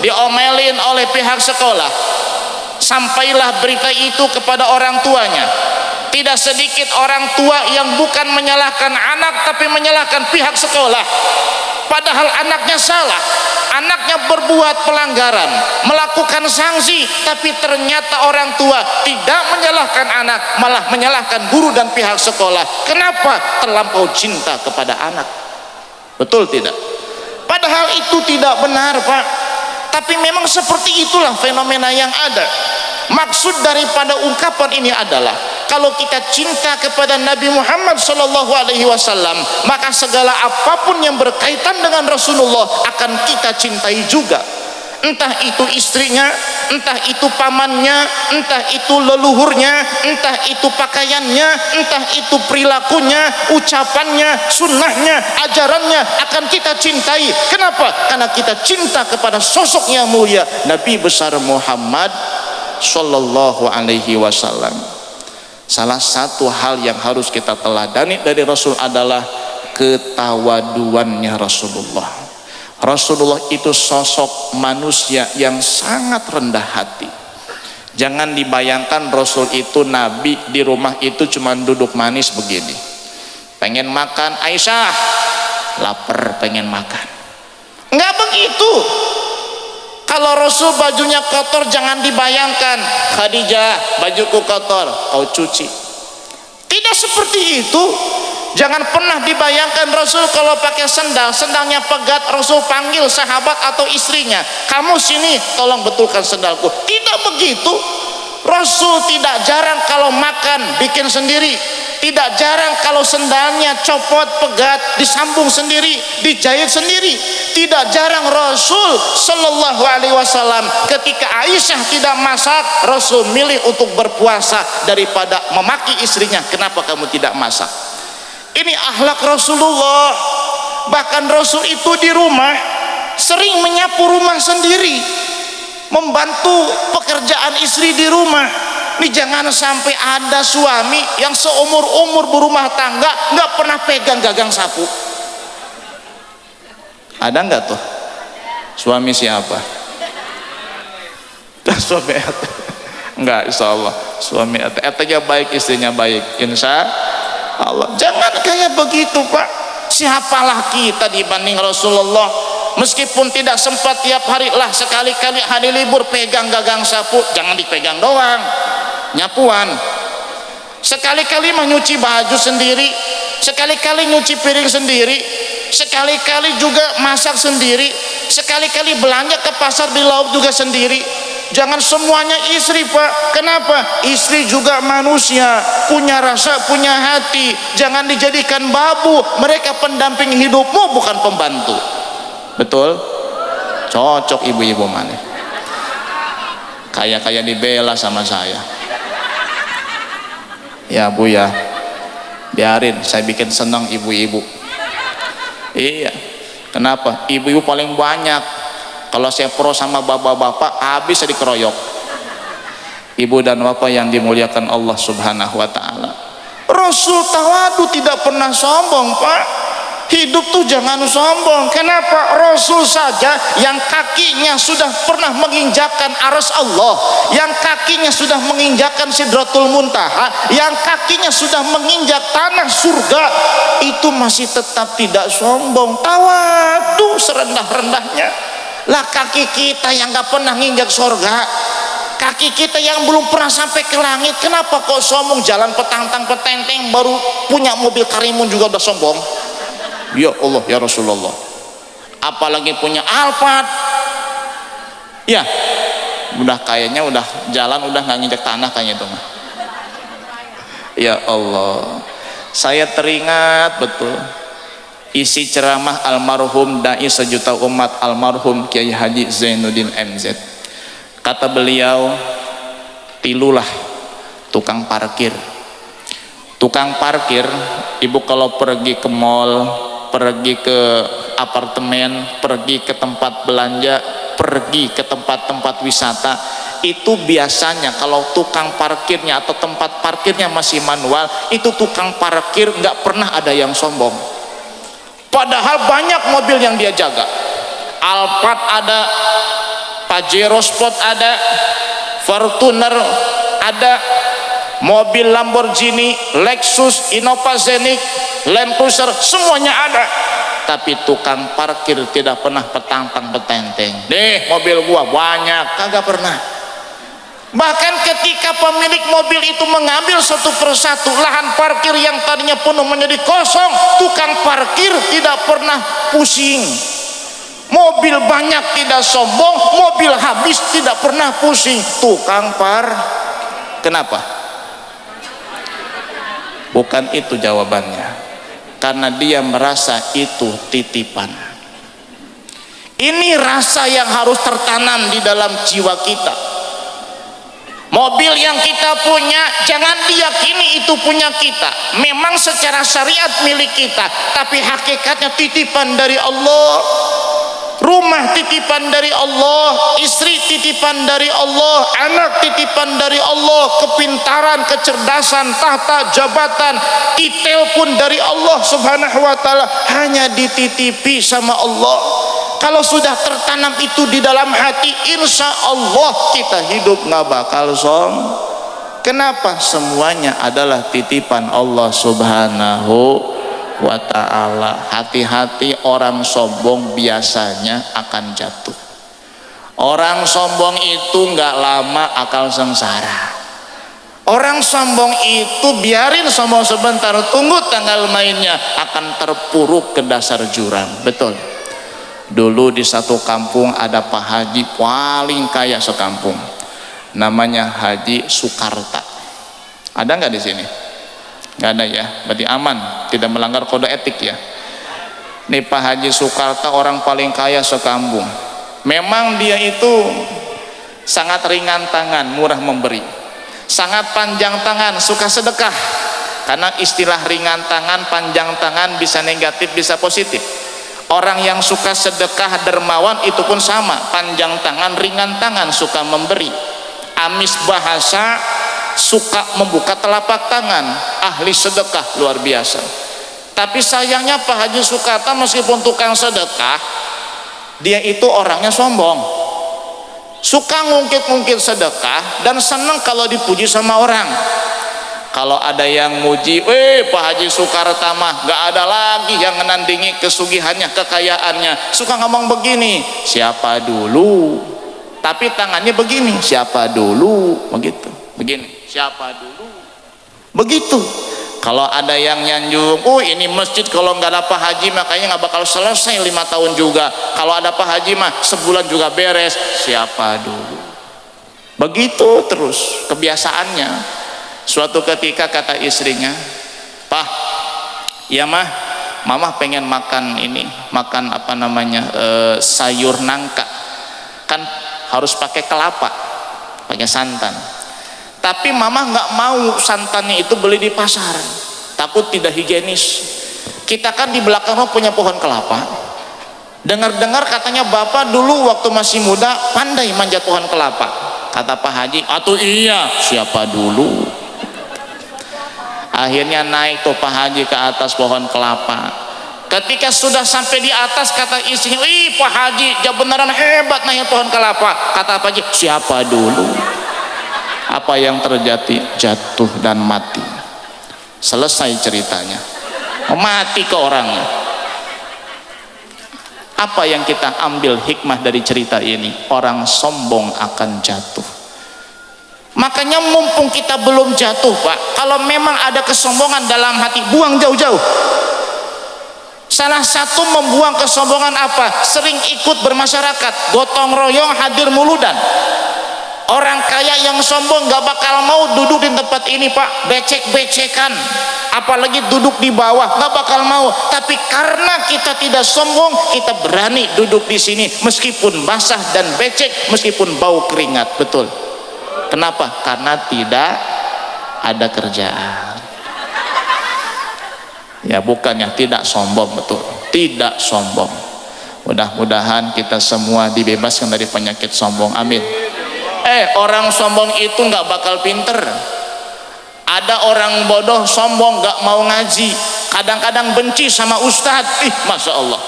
diomelin oleh pihak sekolah, sampailah berita itu kepada orang tuanya. Tidak sedikit orang tua yang bukan menyalahkan anak tapi menyalahkan pihak sekolah, padahal anaknya salah, anaknya berbuat pelanggaran, melakukan sanksi, tapi ternyata orang tua tidak menyalahkan anak, malah menyalahkan guru dan pihak sekolah. Kenapa? Terlampau cinta kepada anak. Betul tidak? Padahal itu tidak benar, Pak. Tapi memang seperti itulah fenomena yang ada. Maksud daripada ungkapan ini adalah kalau kita cinta kepada Nabi Muhammad sallallahu alaihi wasallam, maka segala apapun yang berkaitan dengan Rasulullah akan kita cintai juga. Entah itu istrinya, entah itu pamannya, entah itu leluhurnya, entah itu pakaiannya, entah itu perilakunya, ucapannya, sunnahnya, ajarannya akan kita cintai. Kenapa? Karena kita cinta kepada sosok yang mulia Nabi besar Muhammad sallallahu alaihi wasallam. Salah satu hal yang harus kita teladani dari Rasul adalah ketawaduannya Rasulullah. Rasulullah itu sosok manusia yang sangat rendah hati. Jangan dibayangkan Rasul itu Nabi di rumah itu cuma duduk manis begini, pengen makan, Aisyah lapar pengen makan. Enggak begitu. Kalau Rasul bajunya kotor jangan dibayangkan, Khadijah bajuku kotor kau cuci. Tidak seperti itu. Jangan pernah dibayangkan Rasul kalau pakai sendal, sendalnya pegat, Rasul panggil sahabat atau istrinya, kamu sini tolong betulkan sendalku. Tidak begitu. Rasul tidak jarang kalau makan bikin sendiri, tidak jarang kalau sendalnya copot pegat disambung sendiri, dijahit sendiri. Tidak jarang Rasul sallallahu alaihi wasallam ketika Aisyah tidak masak, Rasul milih untuk berpuasa daripada memaki istrinya. Kenapa kamu tidak masak? Ini akhlak Rasulullah. Bahkan Rasul itu di rumah sering menyapu rumah sendiri, membantu pekerjaan istri di rumah. Ini jangan sampai ada suami yang seumur-umur berumah tangga nggak pernah pegang gagang sapu. Ada nggak tuh? Suami siapa? Suami enggak, insya Allah suami etanya baik, istrinya baik, insya Allah. Jangan kayak begitu, Pak. Siapalah kita dibanding Rasulullah? Meskipun tidak sempat tiap hari lah, sekali-kali hari libur pegang gagang sapu. Jangan dipegang doang, nyapuan. Sekali-kali menyuci baju sendiri, sekali-kali nyuci piring sendiri, sekali-kali juga masak sendiri, sekali-kali belanja ke pasar di lauk juga sendiri. Jangan semuanya istri, Pak. Kenapa? Istri juga manusia, punya rasa, punya hati. Jangan dijadikan babu. Mereka pendamping hidupmu, bukan pembantu. Betul? Cocok ibu-ibu mana? Kayak dibela sama saya. Ya Bu ya. biarin saya bikin senang ibu-ibu. Iya, kenapa? Ibu-ibu paling banyak. Kalau saya pro sama bapak-bapak habis saya dikeroyok. Ibu dan bapak yang dimuliakan Allah subhanahu wa ta'ala, Rasul tawadu, tidak pernah sombong Pak. Hidup tuh jangan sombong. Kenapa? Rasul saja yang kakinya sudah pernah menginjakkan arsy Allah, yang kakinya sudah menginjakkan Sidratul Muntaha, yang kakinya sudah menginjak tanah surga, itu masih tetap tidak sombong, tawadu serendah-rendahnya. Lah kaki kita yang gak pernah nginjak surga, kaki kita yang belum pernah sampai ke langit, kenapa kok sombong? Jalan petantang petenteng, baru punya mobil Karimun juga udah sombong. Ya Allah ya Rasulullah, apalagi punya Alphard, ya udah kayaknya udah jalan udah nggak nginjak tanah kayaknya itu mah. Ya Allah, saya teringat betul isi ceramah almarhum dai sejuta umat, almarhum Kiai Haji Zainuddin MZ. Kata beliau, tilulah tukang parkir. Tukang parkir, ibu kalau pergi ke mall, pergi ke apartemen, pergi ke tempat belanja, pergi ke tempat-tempat wisata, itu biasanya kalau tukang parkirnya atau tempat parkirnya masih manual, itu tukang parkir nggak pernah ada yang sombong. Padahal banyak mobil yang dia jaga. Alphard ada, Pajero Sport ada, Fortuner ada, mobil Lamborghini, Lexus, Innova Scenic, Land Cruiser, semuanya ada. Tapi tukang parkir tidak pernah petantang petenteng. Deh mobil gua banyak, kagak pernah. Bahkan ketika pemilik mobil itu mengambil satu persatu lahan parkir yang tadinya penuh menjadi kosong, tukang parkir tidak pernah pusing. Mobil banyak tidak sombong, mobil habis tidak pernah pusing. Tukang kenapa? Bukan itu jawabannya, karena dia merasa itu titipan. Ini rasa yang harus tertanam di dalam jiwa kita. Mobil yang kita punya jangan diyakini itu punya kita. Memang secara syariat milik kita, tapi hakikatnya titipan dari Allah. Rumah titipan dari Allah, istri titipan dari Allah, anak titipan dari Allah, kepintaran, kecerdasan, tahta, jabatan, titel pun dari Allah subhanahu wa ta'ala, hanya dititipi sama Allah. Kalau sudah tertanam itu di dalam hati, insya Allah kita hidup nggak bakal Kenapa? Semuanya adalah titipan Allah subhanahu wa ta'ala. Hati-hati, orang sombong biasanya akan jatuh. Orang sombong itu nggak lama akal sengsara. Orang sombong itu biarin sombong sebentar, tunggu tanggal mainnya, akan terpuruk ke dasar jurang. Betul. Dulu di satu kampung ada Pak Haji paling kaya sekampung, namanya Haji Sukarta. Ada nggak di sini? Nggak ada ya, berarti aman, tidak melanggar kode etik ya. Nih Pak Haji Sukarta orang paling kaya sekampung. Memang dia itu sangat ringan tangan, murah memberi, sangat panjang tangan, suka sedekah. Karena istilah ringan tangan, panjang tangan bisa negatif bisa positif. Orang yang suka sedekah dermawan itu pun sama, panjang tangan, ringan tangan, suka memberi. Amis bahasa, suka membuka telapak tangan, ahli sedekah luar biasa. Tapi sayangnya Pak Haji Sukarta meskipun tukang sedekah, dia itu orangnya sombong, suka ngungkit-ngungkit sedekah dan senang kalau dipuji sama orang. Kalau ada yang muji, Pak Haji Sukarta mah gak ada lagi yang menandingi kesugihannya, kekayaannya. Suka ngomong begini, siapa dulu, tapi tangannya begini, siapa dulu, begitu, begini, siapa dulu, begitu. Kalau ada yang nyanjung, ini masjid kalau nggak ada Pak Haji makanya nggak bakal selesai 5 tahun juga. Kalau ada Pak Haji mah sebulan juga beres, siapa dulu, begitu terus kebiasaannya. Suatu ketika kata istrinya, Pak, ya mah, mama pengen makan ini, makan apa namanya, sayur nangka, kan harus pakai kelapa, pakai santan. Tapi mama nggak mau santannya itu beli di pasaran, takut tidak higienis. Kita kan di belakang rumah punya pohon kelapa. Dengar-dengar katanya bapak dulu waktu masih muda pandai manjat pohon kelapa. Kata Pak Haji, atuh iya, siapa dulu? Akhirnya naik tuh Pak Haji ke atas pohon kelapa. Ketika sudah sampai di atas, kata istrinya, "Ih Pak Haji, ya beneran hebat naik pohon kelapa." Kata Pak Haji, siapa dulu? Apa yang terjadi? Jatuh dan mati. Selesai ceritanya. Mati ke orangnya. Apa yang kita ambil hikmah dari cerita ini? Orang sombong akan jatuh. Makanya mumpung kita belum jatuh Pak, kalau memang ada kesombongan dalam hati, buang jauh-jauh. Salah satu membuang kesombongan apa? Sering ikut bermasyarakat, gotong royong, hadir muludan. Orang kaya yang sombong gak bakal mau duduk di tempat ini Pak, becek-becekan, apalagi duduk di bawah, gak bakal mau. Tapi karena kita tidak sombong, kita berani duduk di sini meskipun basah dan becek, meskipun bau keringat. Betul. Kenapa? Karena tidak ada kerjaan. Ya bukannya tidak sombong, betul, tidak sombong. Mudah-mudahan kita semua dibebaskan dari penyakit sombong, amin. Orang sombong itu nggak bakal pinter. Ada orang bodoh sombong nggak mau ngaji, kadang-kadang benci sama ustadz. Masya Allah,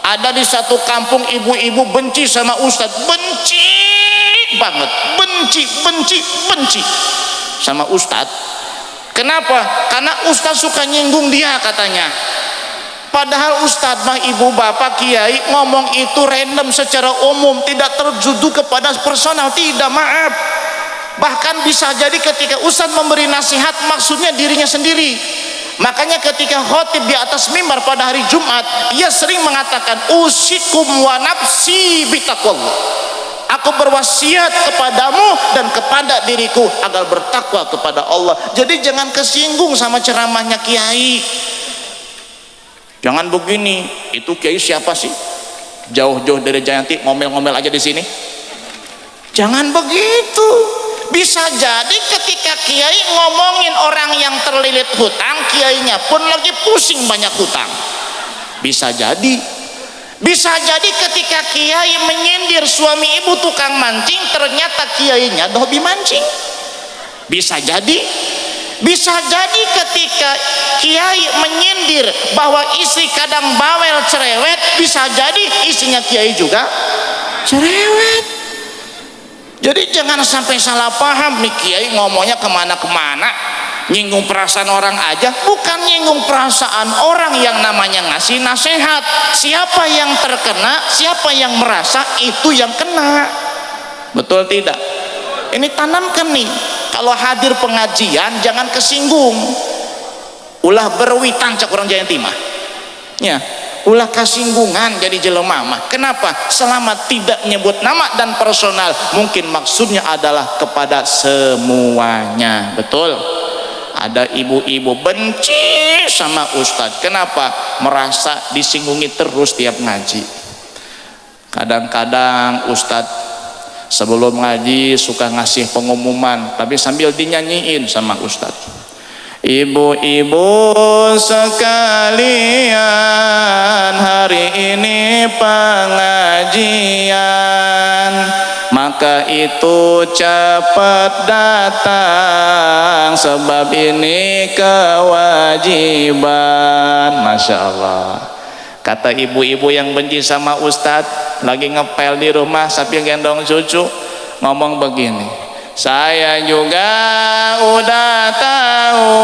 ada di satu kampung ibu-ibu benci sama ustadz, benci banget, benci sama ustadz. Kenapa? Karena ustadz suka nyinggung dia katanya. Padahal ustadz mah ibu bapak kiai ngomong itu random secara umum, tidak tertuju kepada personal, tidak, maaf. Bahkan bisa jadi ketika ustadz memberi nasihat maksudnya dirinya sendiri. Makanya ketika khotib di atas mimbar pada hari Jumat, ia sering mengatakan usikum wa nafsi bitaqwallah. Aku berwasiat kepadamu dan kepada diriku agar bertakwa kepada Allah. Jadi jangan kesinggung sama ceramahnya kiai. Jangan begini, itu kiai siapa sih? Jauh-jauh dari Jayanti, ngomel-ngomel aja di sini. Jangan begitu. Bisa jadi ketika kiai ngomongin orang yang terlilit hutang, kiainya pun lagi pusing banyak hutang. Bisa jadi. Bisa jadi ketika kiai menyindir suami ibu tukang mancing, ternyata kiainya hobi mancing. Bisa jadi. Bisa jadi ketika kiai menyindir bahwa istri kadang bawel cerewet, bisa jadi istrinya kiai juga cerewet. Jadi jangan sampai salah paham nih, kiai ngomongnya kemana-kemana, nyinggung perasaan orang aja. Bukan nyinggung perasaan orang, yang namanya ngasih nasihat. Siapa yang terkena, siapa yang merasa, itu yang kena. Betul tidak? Ini tanamkan nih, kalau hadir pengajian jangan kesinggung. Ulah berwitan cak orang Jayanti mah ya, ulah kasinggungan jadi jelema mah. Kenapa? Selama tidak nyebut nama dan personal, mungkin maksudnya adalah kepada semuanya. Betul. Ada ibu-ibu benci sama ustadz. Kenapa? Merasa disinggungi terus tiap ngaji. Kadang-kadang ustadz sebelum ngaji suka ngasih pengumuman, tapi sambil dinyanyiin sama ustadz. Ibu-ibu sekalian, hari ini pengajian, maka itu cepat datang, sebab ini kewajiban. Masya Allah. Kata ibu-ibu yang benci sama ustadz, lagi ngepel di rumah sambil gendong cucu, ngomong begini, saya juga udah tahu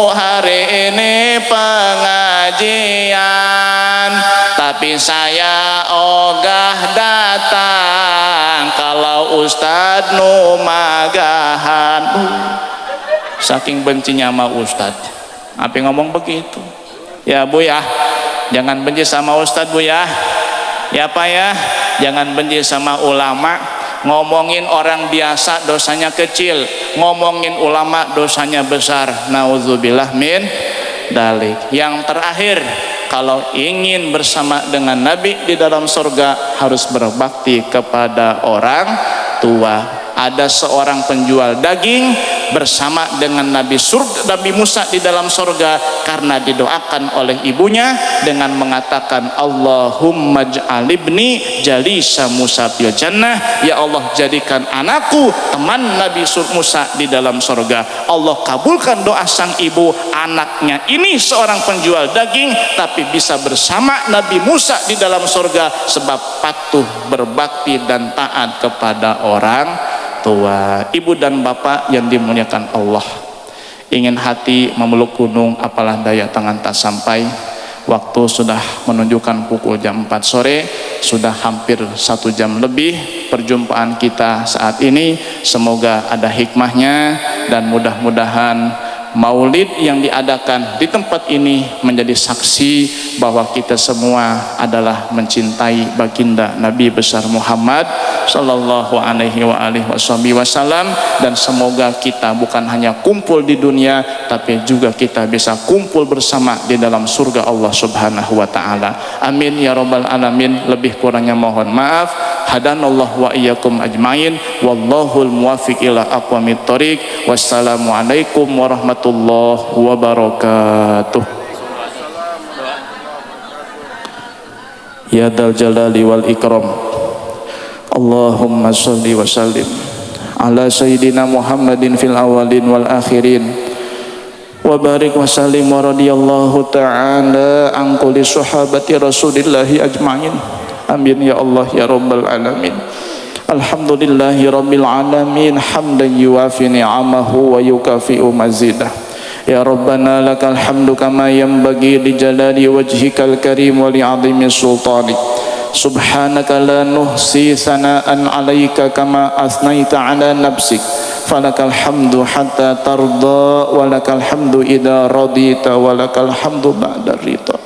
hari ini pengajian, tapi saya ogah datang kalau ustadz nu magahan. Saking bencinya sama ustadz, apa ngomong begitu? Ya bu ya, jangan benci sama ustadz bu ya. Ya pak ya, jangan benci sama ulama. Ngomongin orang biasa dosanya kecil, ngomongin ulama dosanya besar. Nauzubillah min dalik. Yang terakhir, kalau ingin bersama dengan Nabi di dalam surga, harus berbakti kepada orang tua. Ada seorang penjual daging bersama dengan Nabi Musa di dalam surga karena didoakan oleh ibunya dengan mengatakan Allahumma ja'al ibni jalisa Musa fil jannah. Ya Allah, jadikan anakku teman Nabi Musa di dalam surga. Allah kabulkan doa sang ibu, anaknya ini seorang penjual daging tapi bisa bersama Nabi Musa di dalam surga sebab patuh, berbakti dan taat kepada orang tua. Ibu dan bapak yang dimuliakan Allah, ingin hati memeluk gunung apalah daya tangan tak sampai. Waktu sudah menunjukkan pukul jam 4 sore, sudah hampir 1 jam lebih perjumpaan kita saat ini. Semoga ada hikmahnya dan mudah-mudahan maulid yang diadakan di tempat ini menjadi saksi bahwa kita semua adalah mencintai baginda Nabi besar Muhammad sallallahu alaihi wasallam, dan semoga kita bukan hanya kumpul di dunia tapi juga kita bisa kumpul bersama di dalam surga Allah Subhanahu wa taala. Amin ya rabbal alamin. Lebih kurangnya mohon maaf. Hadanallahu wa iyyakum ajmain. Wallahul muwaffiq ila aqwamit thoriq. Wassalamualaikum warahmatullahi wabarakatuh. Ya dzal jalali wal ikram. Allahumma shalli wa sallim ala sayyidina Muhammadin fil awwalin wal akhirin wa barik wa sallim wa radiyallahu ta'ala an kulli sahabati rasulillahi ajma'in. Amin ya Allah ya rabbal alamin. Alhamdulillahi rabbil alamin hamdan yuwafi ni'amahu wa yukafi'u mazidah. Ya Rabbana lakal hamdu kama yanbaghi li jalali wajhikal karim wa li 'azimi sultanik. Subhanaka la nuhsi sana'an 'alaika kama asnaita 'ala nafsik. Falakal hamdu hatta tarda wa lakal hamdu idza radita wa lakal hamdu ba'da ridha.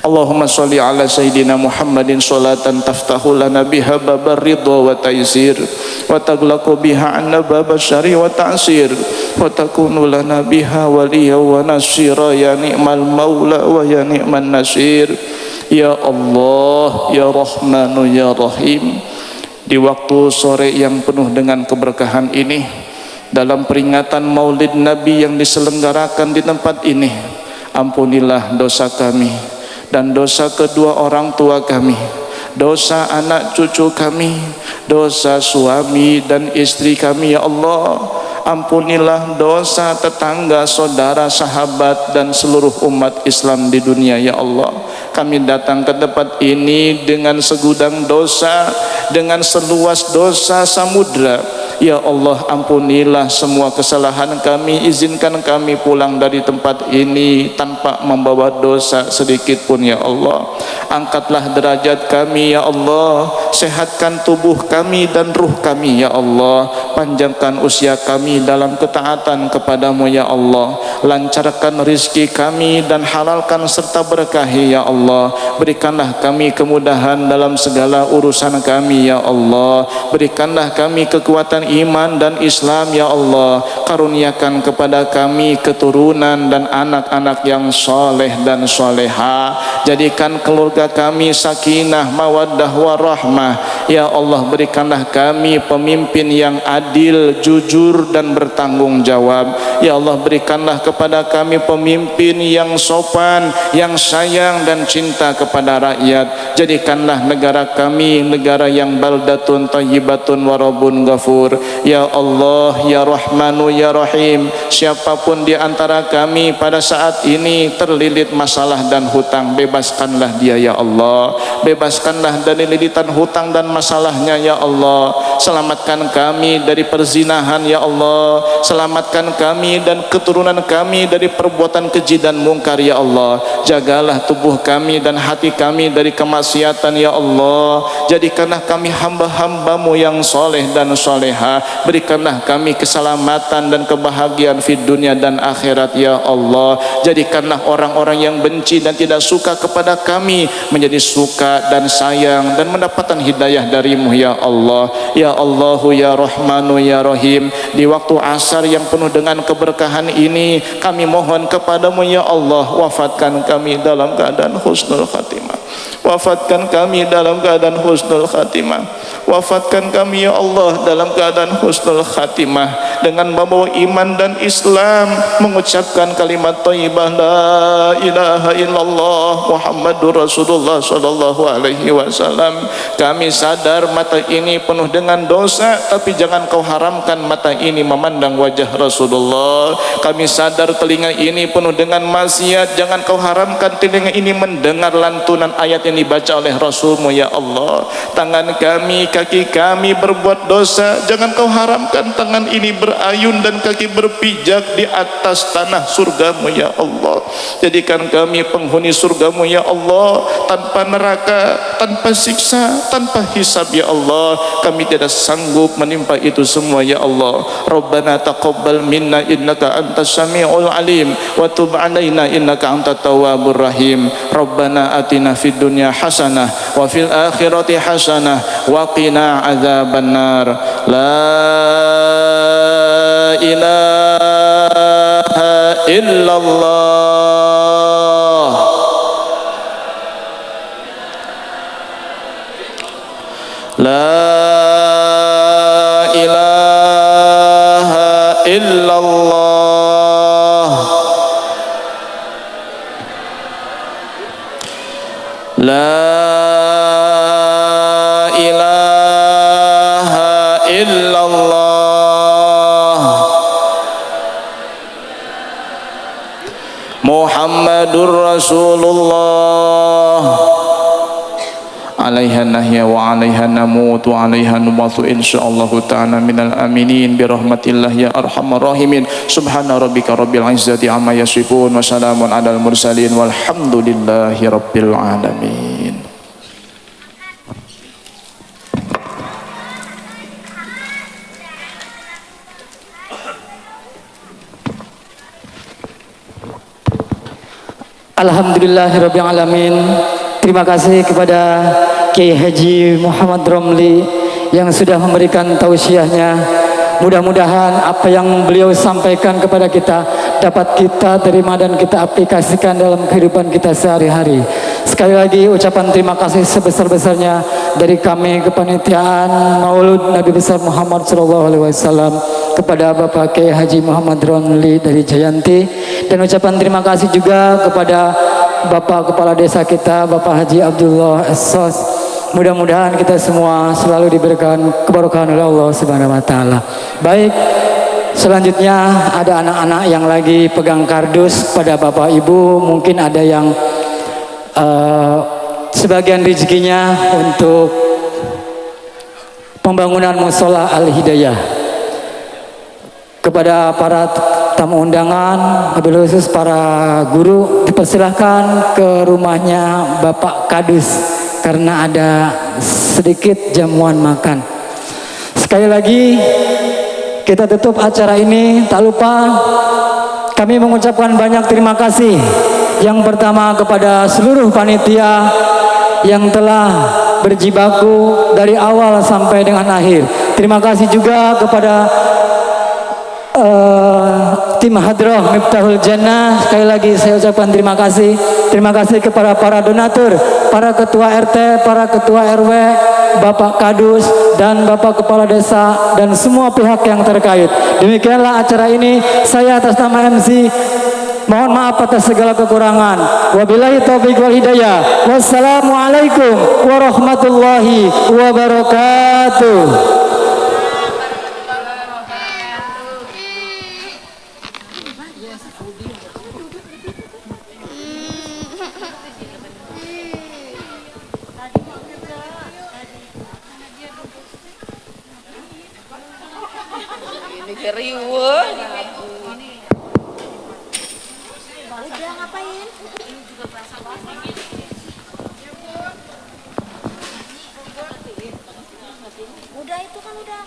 Allahumma sholli ala sayyidina Muhammadin sholatan taftahu lana biha babar ridha wa taysir wa taglaqu biha anna babas syari wa ta'sir wa takunu lana biha waliya wa nasira ya ni'mal maula wa ya ni'man nasir. Ya Allah, ya Rahmanu, ya Rahim, di waktu sore yang penuh dengan keberkahan ini, dalam peringatan maulid Nabi yang diselenggarakan di tempat ini, ampunilah dosa kami dan dosa kedua orang tua kami, dosa anak cucu kami, dosa suami dan istri kami. Ya Allah, ampunilah dosa tetangga, saudara, sahabat dan seluruh umat Islam di dunia. Ya Allah, kami datang ke tempat ini dengan segudang dosa, dengan seluas dosa samudra. Ya Allah, ampunilah semua kesalahan kami. Izinkan kami pulang dari tempat ini tanpa membawa dosa sedikit pun. Ya Allah, angkatlah derajat kami. Ya Allah, sehatkan tubuh kami dan ruh kami. Ya Allah, panjangkan usia kami dalam ketaatan kepadamu. Ya Allah, lancarkan rizki kami dan halalkan serta berkahi. Ya Allah, berikanlah kami kemudahan dalam segala urusan kami. Ya Allah, berikanlah kami kekuatan iman dan Islam. Ya Allah, karuniakan kepada kami keturunan dan anak-anak yang soleh dan soleha. Jadikan keluarga kami sakinah, mawaddah, warahmah. Ya Allah, berikanlah kami pemimpin yang adil, jujur dan bertanggung jawab. Ya Allah, berikanlah kepada kami pemimpin yang sopan, yang sayang dan cinta kepada rakyat. Jadikanlah negara kami negara yang baldatun thayyibatun warabun ghafur. Ya Allah, ya Rahmanu, ya Rahim, siapapun di antara kami pada saat ini terlilit masalah dan hutang, bebaskanlah dia. Ya Allah, bebaskanlah dari lilitan hutang dan masalahnya. Ya Allah, selamatkan kami dari perzinahan. Ya Allah, selamatkan kami dan keturunan kami dari perbuatan keji dan mungkar. Ya Allah, jagalah tubuh kami dan hati kami dari kemaksiatan. Ya Allah, jadikanlah kami hamba-hambamu yang soleh dan soleha. Berikanlah kami keselamatan dan kebahagiaan di dunia dan akhirat. Ya Allah, jadikanlah orang-orang yang benci dan tidak suka kepada kami menjadi suka dan sayang dan mendapatkan hidayah darimu. Ya Allah, ya Allahu, ya Rahmanu, ya Rahim, di waktu asar yang penuh dengan keberkahan ini kami mohon kepadamu. Ya Allah, wafatkan kami dalam keadaan husnul khatimah. Wafatkan kami dalam keadaan husnul khatimah. Wafatkan kami ya Allah dalam keadaan husnul khatimah, dengan membawa iman dan Islam, mengucapkan kalimat thayyibah la ilaha illallah Muhammadur Rasulullah sallallahu alaihi wasallam. Kami sadar mata ini penuh dengan dosa, tapi jangan kau haramkan mata ini memandang wajah Rasulullah. Kami sadar telinga ini penuh dengan maksiat, jangan kau haramkan telinga ini mendengar lantunan ayat yang dibaca oleh Rasulmu ya Allah. Tangan kami, kaki kami berbuat dosa, jangan kau haramkan tangan ini berayun dan kaki berpijak di atas tanah surgamu ya Allah. Jadikan kami penghuni surgamu ya Allah, tanpa neraka, tanpa siksa, tanpa hisab ya Allah. Kami tidak sanggup menimpa itu semua ya Allah. Rabbana taqabbal minna innaka antas samiul alim wa tub alaina innaka antat tawwabur rahim. Rabbana atina fid dunya hasanah wa fil akhirati hasanah wa qina adzabannar. La ilaha illallah. La ilaha illallah. La ilaha illallah. Muhammadur Rasulullah. Alaiha nahya wa alaiha namut wa alaiha numathu insyaallah ta'ala minal aminin birahmatillah ya arhamar rahimin. Subhana rabbika rabbil izzati amma yasifun wa salamun alal mursalin walhamdulillahi rabbil alamin. Alhamdulillahirabbil alamin. Terima kasih kepada Kiai Haji Muhammad Romli yang sudah memberikan tausiahnya. Mudah-mudahan apa yang beliau sampaikan kepada kita dapat kita terima dan kita aplikasikan dalam kehidupan kita sehari-hari. Sekali lagi ucapan terima kasih sebesar-besarnya dari kami kepanitiaan Maulud Nabi besar Muhammad SAW kepada Bapak Kiai Haji Muhammad Romli dari Jayanti, dan ucapan terima kasih juga kepada Bapak Kepala Desa kita, Bapak Haji Abdullah Essos. Mudah-mudahan kita semua selalu diberikan keberkahan oleh Allah Subhanahu wa taala. Baik, selanjutnya ada anak-anak yang lagi pegang kardus pada Bapak Ibu. Mungkin ada yang sebagian rezekinya untuk pembangunan musola Al-Hidayah. Kepada para tamu undangan, wabil khusus para guru, dipersilahkan ke rumahnya Bapak Kadus karena ada sedikit jamuan makan. Sekali lagi kita tutup acara ini, tak lupa kami mengucapkan banyak terima kasih. Yang pertama kepada seluruh panitia yang telah berjibaku dari awal sampai dengan akhir. Terima kasih juga kepada tim Hadroh Miftahul Jannah. Sekali lagi saya ucapkan terima kasih. Terima kasih kepada para donatur, para ketua RT, para ketua RW, Bapak Kadus, dan Bapak Kepala Desa, dan semua pihak yang terkait. Demikianlah acara ini. Saya atas nama MC mohon maaf atas segala kekurangan. Wabillahi taufiq wal hidayah. Wassalamualaikum warahmatullahi wabarakatuh. Udah ngapain? Udah itu kan udah.